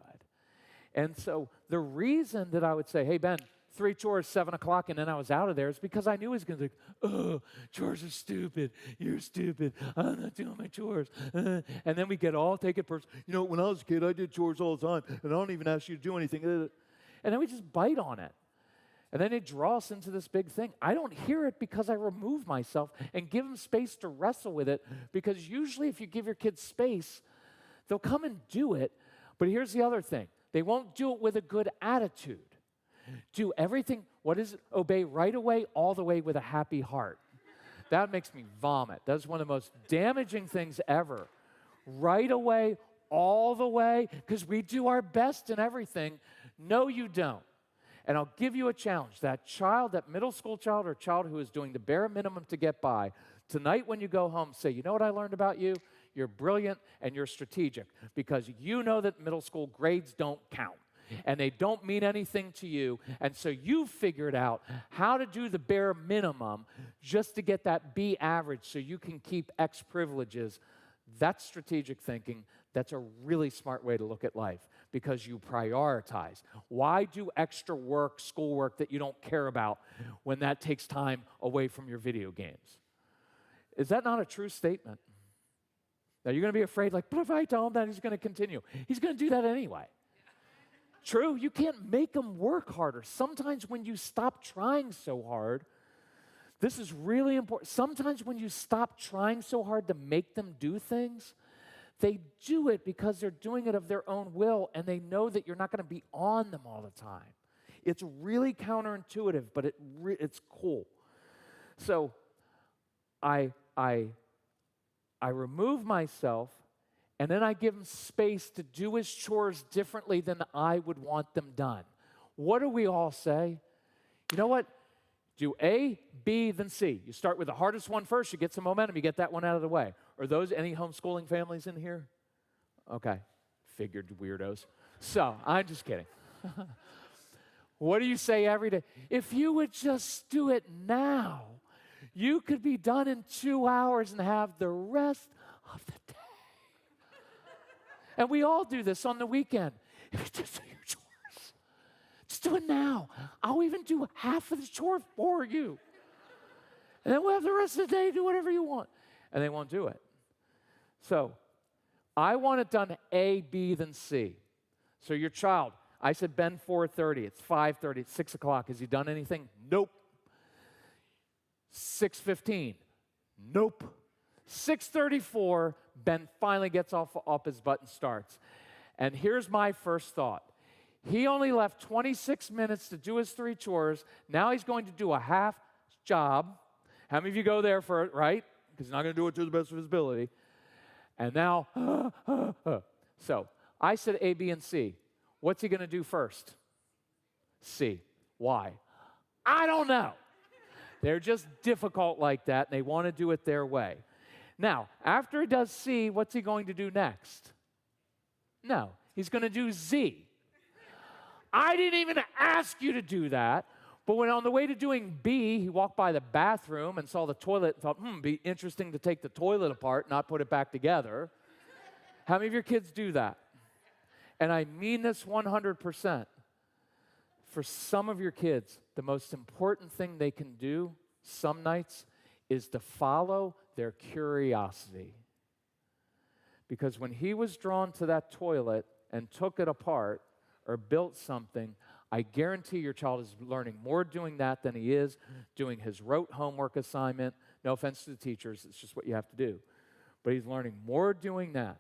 And so the reason that I would say, hey, Ben, 3 chores, 7 o'clock, and then I was out of there is because I knew he was going to be like, oh, chores are stupid. You're stupid. I'm not doing my chores. And then we get all take it personal. You know, when I was a kid, I did chores all the time, and I don't even ask you to do anything. And then we just bite on it. And then it draws us into this big thing. I don't hear it because I remove myself and give them space to wrestle with it, because usually if you give your kids space, they'll come and do it. But here's the other thing. They won't do it with a good attitude. Do everything, what is it? Obey right away, all the way with a happy heart. That makes me vomit. That's one of the most damaging things ever. Right away, all the way, because we do our best in everything. No, you don't. And I'll give you a challenge. That child, that middle school child or child who is doing the bare minimum to get by, tonight when you go home, say, you know what I learned about you? You're brilliant and you're strategic, because you know that middle school grades don't count and they don't mean anything to you. And so you figured out how to do the bare minimum just to get that B average so you can keep X privileges. That's strategic thinking. That's a really smart way to look at life, because you prioritize. Why do extra work, schoolwork that you don't care about when that takes time away from your video games? Is that not a true statement? Now you're going to be afraid, like, but if I tell him that, he's going to continue. He's going to do that anyway. True, you can't make them work harder. Sometimes when you stop trying so hard, this is really important. Sometimes when you stop trying so hard to make them do things, they do it because they're doing it of their own will, and they know that you're not going to be on them all the time. It's really counterintuitive, but it's cool. So I remove myself, and then I give him space to do his chores differently than I would want them done. What do we all say? You know what? Do A, B, then C. You start with the hardest one first, you get some momentum, you get that one out of the way. Are those any homeschooling families in here? Okay, figured, weirdos. So, I'm just kidding. What do you say every day? If you would just do it now, you could be done in 2 hours and have the rest of the day. And we all do this on the weekend. If you just do your chores, just do it now. I'll even do half of the chore for you. And then we'll have the rest of the day, do whatever you want. And they won't do it. So, I want it done A, B, then C. So your child, I said, Ben, 4:30. It's 5:30. It's 6 o'clock. Has he done anything? Nope. 6:15. Nope. 6:34, Ben finally gets off his butt and starts. And here's my first thought. He only left 26 minutes to do his 3 chores. Now he's going to do a half job. How many of you go there for it, right? Because he's not going to do it to the best of his ability. And now, so I said A, B, and C. What's he going to do first? C. Why? I don't know. They're just difficult like that, and they want to do it their way. Now, after he does C, what's he going to do next? No, he's going to do Z. I didn't even ask you to do that, but when on the way to doing B, he walked by the bathroom and saw the toilet and thought, be interesting to take the toilet apart, not put it back together. How many of your kids do that? And I mean this 100%. For some of your kids, the most important thing they can do some nights is to follow their curiosity. Because when he was drawn to that toilet and took it apart or built something, I guarantee your child is learning more doing that than he is doing his rote homework assignment. No offense to the teachers, it's just what you have to do. But he's learning more doing that.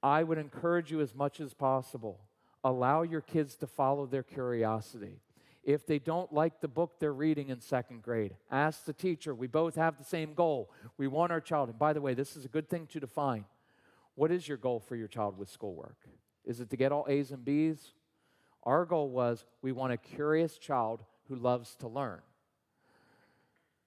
I would encourage you as much as possible, allow your kids to follow their curiosity. If they don't like the book they're reading in 2nd grade, ask the teacher. We both have the same goal. We want our child, and by the way, this is a good thing to define. What is your goal for your child with schoolwork? Is it to get all A's and B's? Our goal was we want a curious child who loves to learn.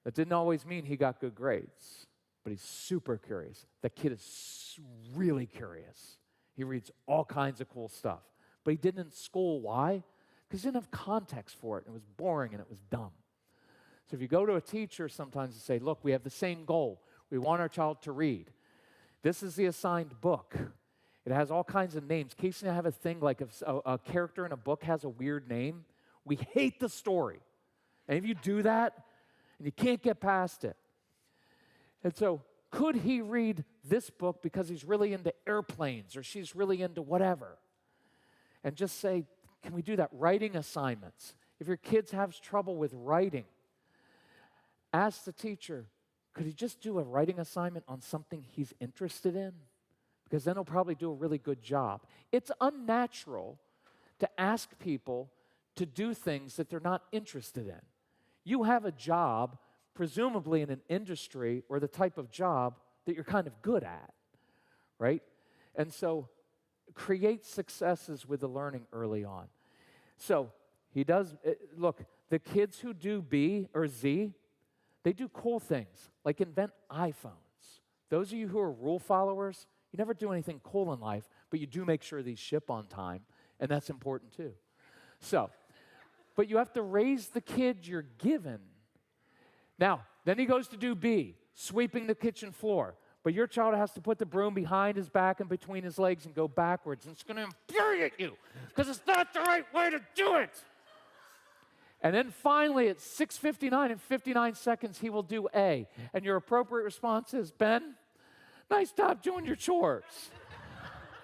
That didn't always mean he got good grades, but he's super curious. The kid is really curious. He reads all kinds of cool stuff. But he didn't in school. Why? Because he didn't have context for it, and it was boring, and it was dumb. So if you go to a teacher sometimes and say, look, we have the same goal. We want our child to read. This is the assigned book. It has all kinds of names. Casey and I have a thing like if a character in a book has a weird name, we hate the story. And if you do that, and you can't get past it. And so could he read this book because he's really into airplanes or she's really into whatever? And just say, can we do that? Writing assignments. If your kids have trouble with writing, ask the teacher, could he just do a writing assignment on something he's interested in? Because then he'll probably do a really good job. It's unnatural to ask people to do things that they're not interested in. You have a job, presumably in an industry or the type of job that you're kind of good at, right? And so create successes with the learning early on. So he does, look, the kids who do B or Z, they do cool things, like invent iPhones. Those of you who are rule followers, you never do anything cool in life, but you do make sure these ship on time, and that's important too. So, but you have to raise the kid you're given. Now, then he goes to do B, sweeping the kitchen floor. But your child has to put the broom behind his back and between his legs and go backwards. And it's going to infuriate you because it's not the right way to do it. And then finally, at 6:59 and 59 seconds, he will do A. And your appropriate response is, Ben, nice job doing your chores.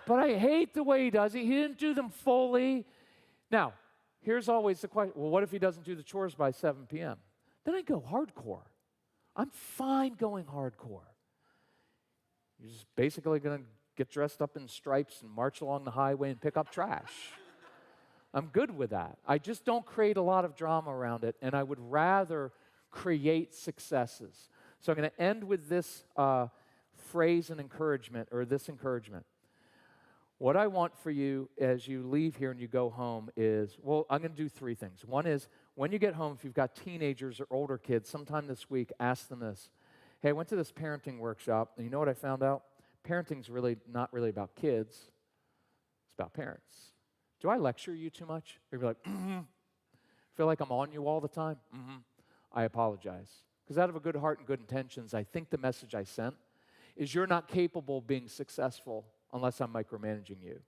But I hate the way he does it. He didn't do them fully. Now, here's always the question, well, what if he doesn't do the chores by 7 p.m.? Then I go hardcore. I'm fine going hardcore. You're just basically going to get dressed up in stripes and march along the highway and pick up trash. I'm good with that. I just don't create a lot of drama around it, and I would rather create successes. So I'm going to end with this phrase and encouragement, or this encouragement. What I want for you as you leave here and you go home is, well, I'm going to do 3 things. One is, when you get home, if you've got teenagers or older kids, sometime this week, ask them this. Hey, I went to this parenting workshop, and you know what I found out? Parenting's really not really about kids. It's about parents. Do I lecture you too much? Or you're like, feel like I'm on you all the time? I apologize. Because out of a good heart and good intentions, I think the message I sent is you're not capable of being successful unless I'm micromanaging you.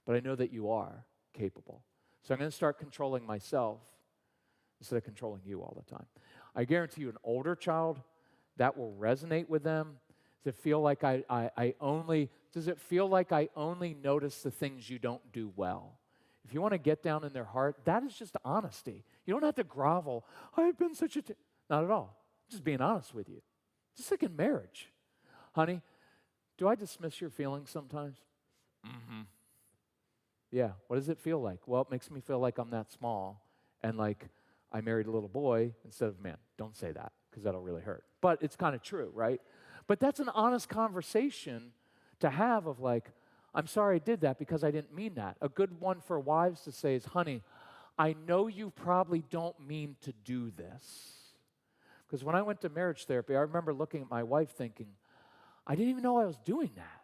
But I know that you are capable. So I'm going to start controlling myself instead of controlling you all the time. I guarantee you an older child, that will resonate with them. Does it feel like does it feel like I only notice the things you don't do well? If you want to get down in their heart, that is just honesty. You don't have to grovel. I've been such a... Not at all. Just being honest with you. Just like in marriage. Honey, do I dismiss your feelings sometimes? Mm-hmm. Yeah, what does it feel like? Well, it makes me feel like I'm that small and like I married a little boy instead of a man. Don't say that because that'll really hurt. But it's kind of true, right? But that's an honest conversation to have of like, I'm sorry I did that because I didn't mean that. A good one for wives to say is, honey, I know you probably don't mean to do this. Because when I went to marriage therapy, I remember looking at my wife thinking, I didn't even know I was doing that.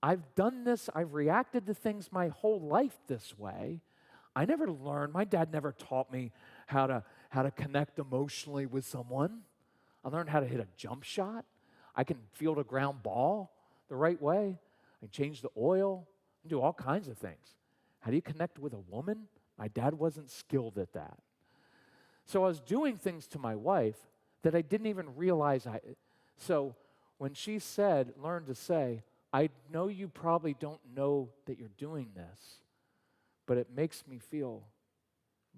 I've done this, I've reacted to things my whole life this way. I never learned, my dad never taught me how to connect emotionally with someone. I learned how to hit a jump shot. I can field a ground ball the right way. I can change the oil. I can do all kinds of things. How do you connect with a woman? My dad wasn't skilled at that. So I was doing things to my wife that I didn't even realize So when she said, learn to say, I know you probably don't know that you're doing this, but it makes me feel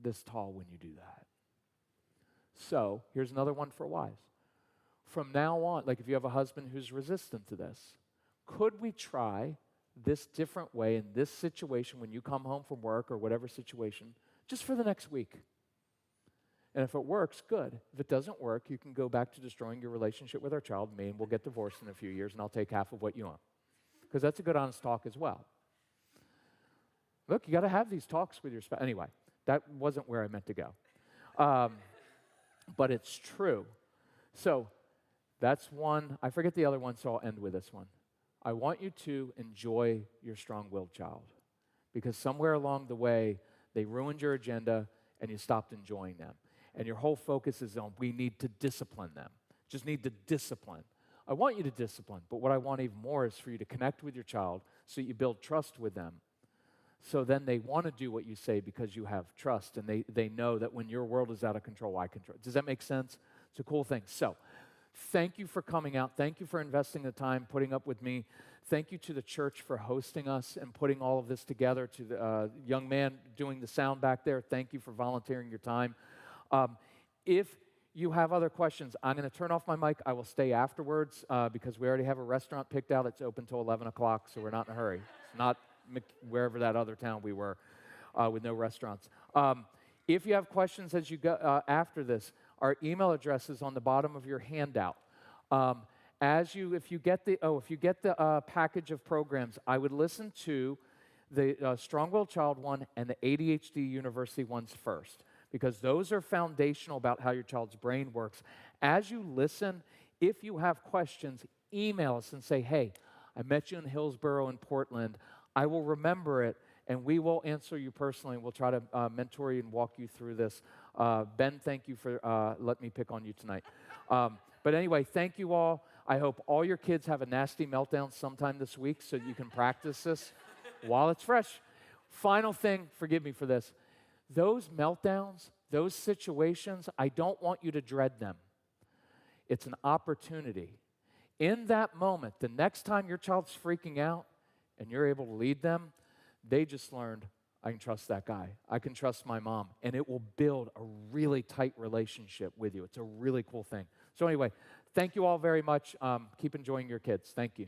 this tall when you do that. So here's another one for wives. From now on, like if you have a husband who's resistant to this, could we try this different way in this situation when you come home from work or whatever situation, just for the next week? And if it works, good. If it doesn't work, you can go back to destroying your relationship with our child, me, and we'll get divorced in a few years, and I'll take half of what you own. Because that's a good, honest talk as well. Look, you got to have these talks with your spouse. Anyway, that wasn't where I meant to go. But it's true. So that's one. I forget the other one, so I'll end with this one. I want you to enjoy your strong-willed child. Because somewhere along the way, they ruined your agenda, and you stopped enjoying them. And your whole focus is on, we need to discipline them. Just need to discipline. I want you to discipline, but what I want even more is for you to connect with your child so you build trust with them. So then they want to do what you say because you have trust, and they know that when your world is out of control, I control. Does that make sense? It's a cool thing. So thank you for coming out. Thank you for investing the time, putting up with me. Thank you to the church for hosting us and putting all of this together, to the young man doing the sound back there. Thank you for volunteering your time. If you have other questions, I'm going to turn off my mic. I will stay afterwards because we already have a restaurant picked out. It's open till 11 o'clock, so we're not in a hurry. It's not wherever that other town we were with no restaurants. If you have questions as you go after this, our email address is on the bottom of your handout. If you get the package of programs, I would listen to the Strong-Willed Child one and the ADHD University ones first, because those are foundational about how your child's brain works. As you listen, if you have questions, email us and say, hey, I met you in Hillsborough and Portland. I will remember it, and we will answer you personally, and we'll try to mentor you and walk you through this. Ben, thank you for letting me pick on you tonight. But anyway, thank you all. I hope all your kids have a nasty meltdown sometime this week so you can practice this while it's fresh. Final thing, forgive me for this. Those meltdowns, those situations, I don't want you to dread them. It's an opportunity. In that moment, the next time your child's freaking out and you're able to lead them, they just learned, I can trust that guy. I can trust my mom. And it will build a really tight relationship with you. It's a really cool thing. So anyway, thank you all very much. Keep enjoying your kids. Thank you.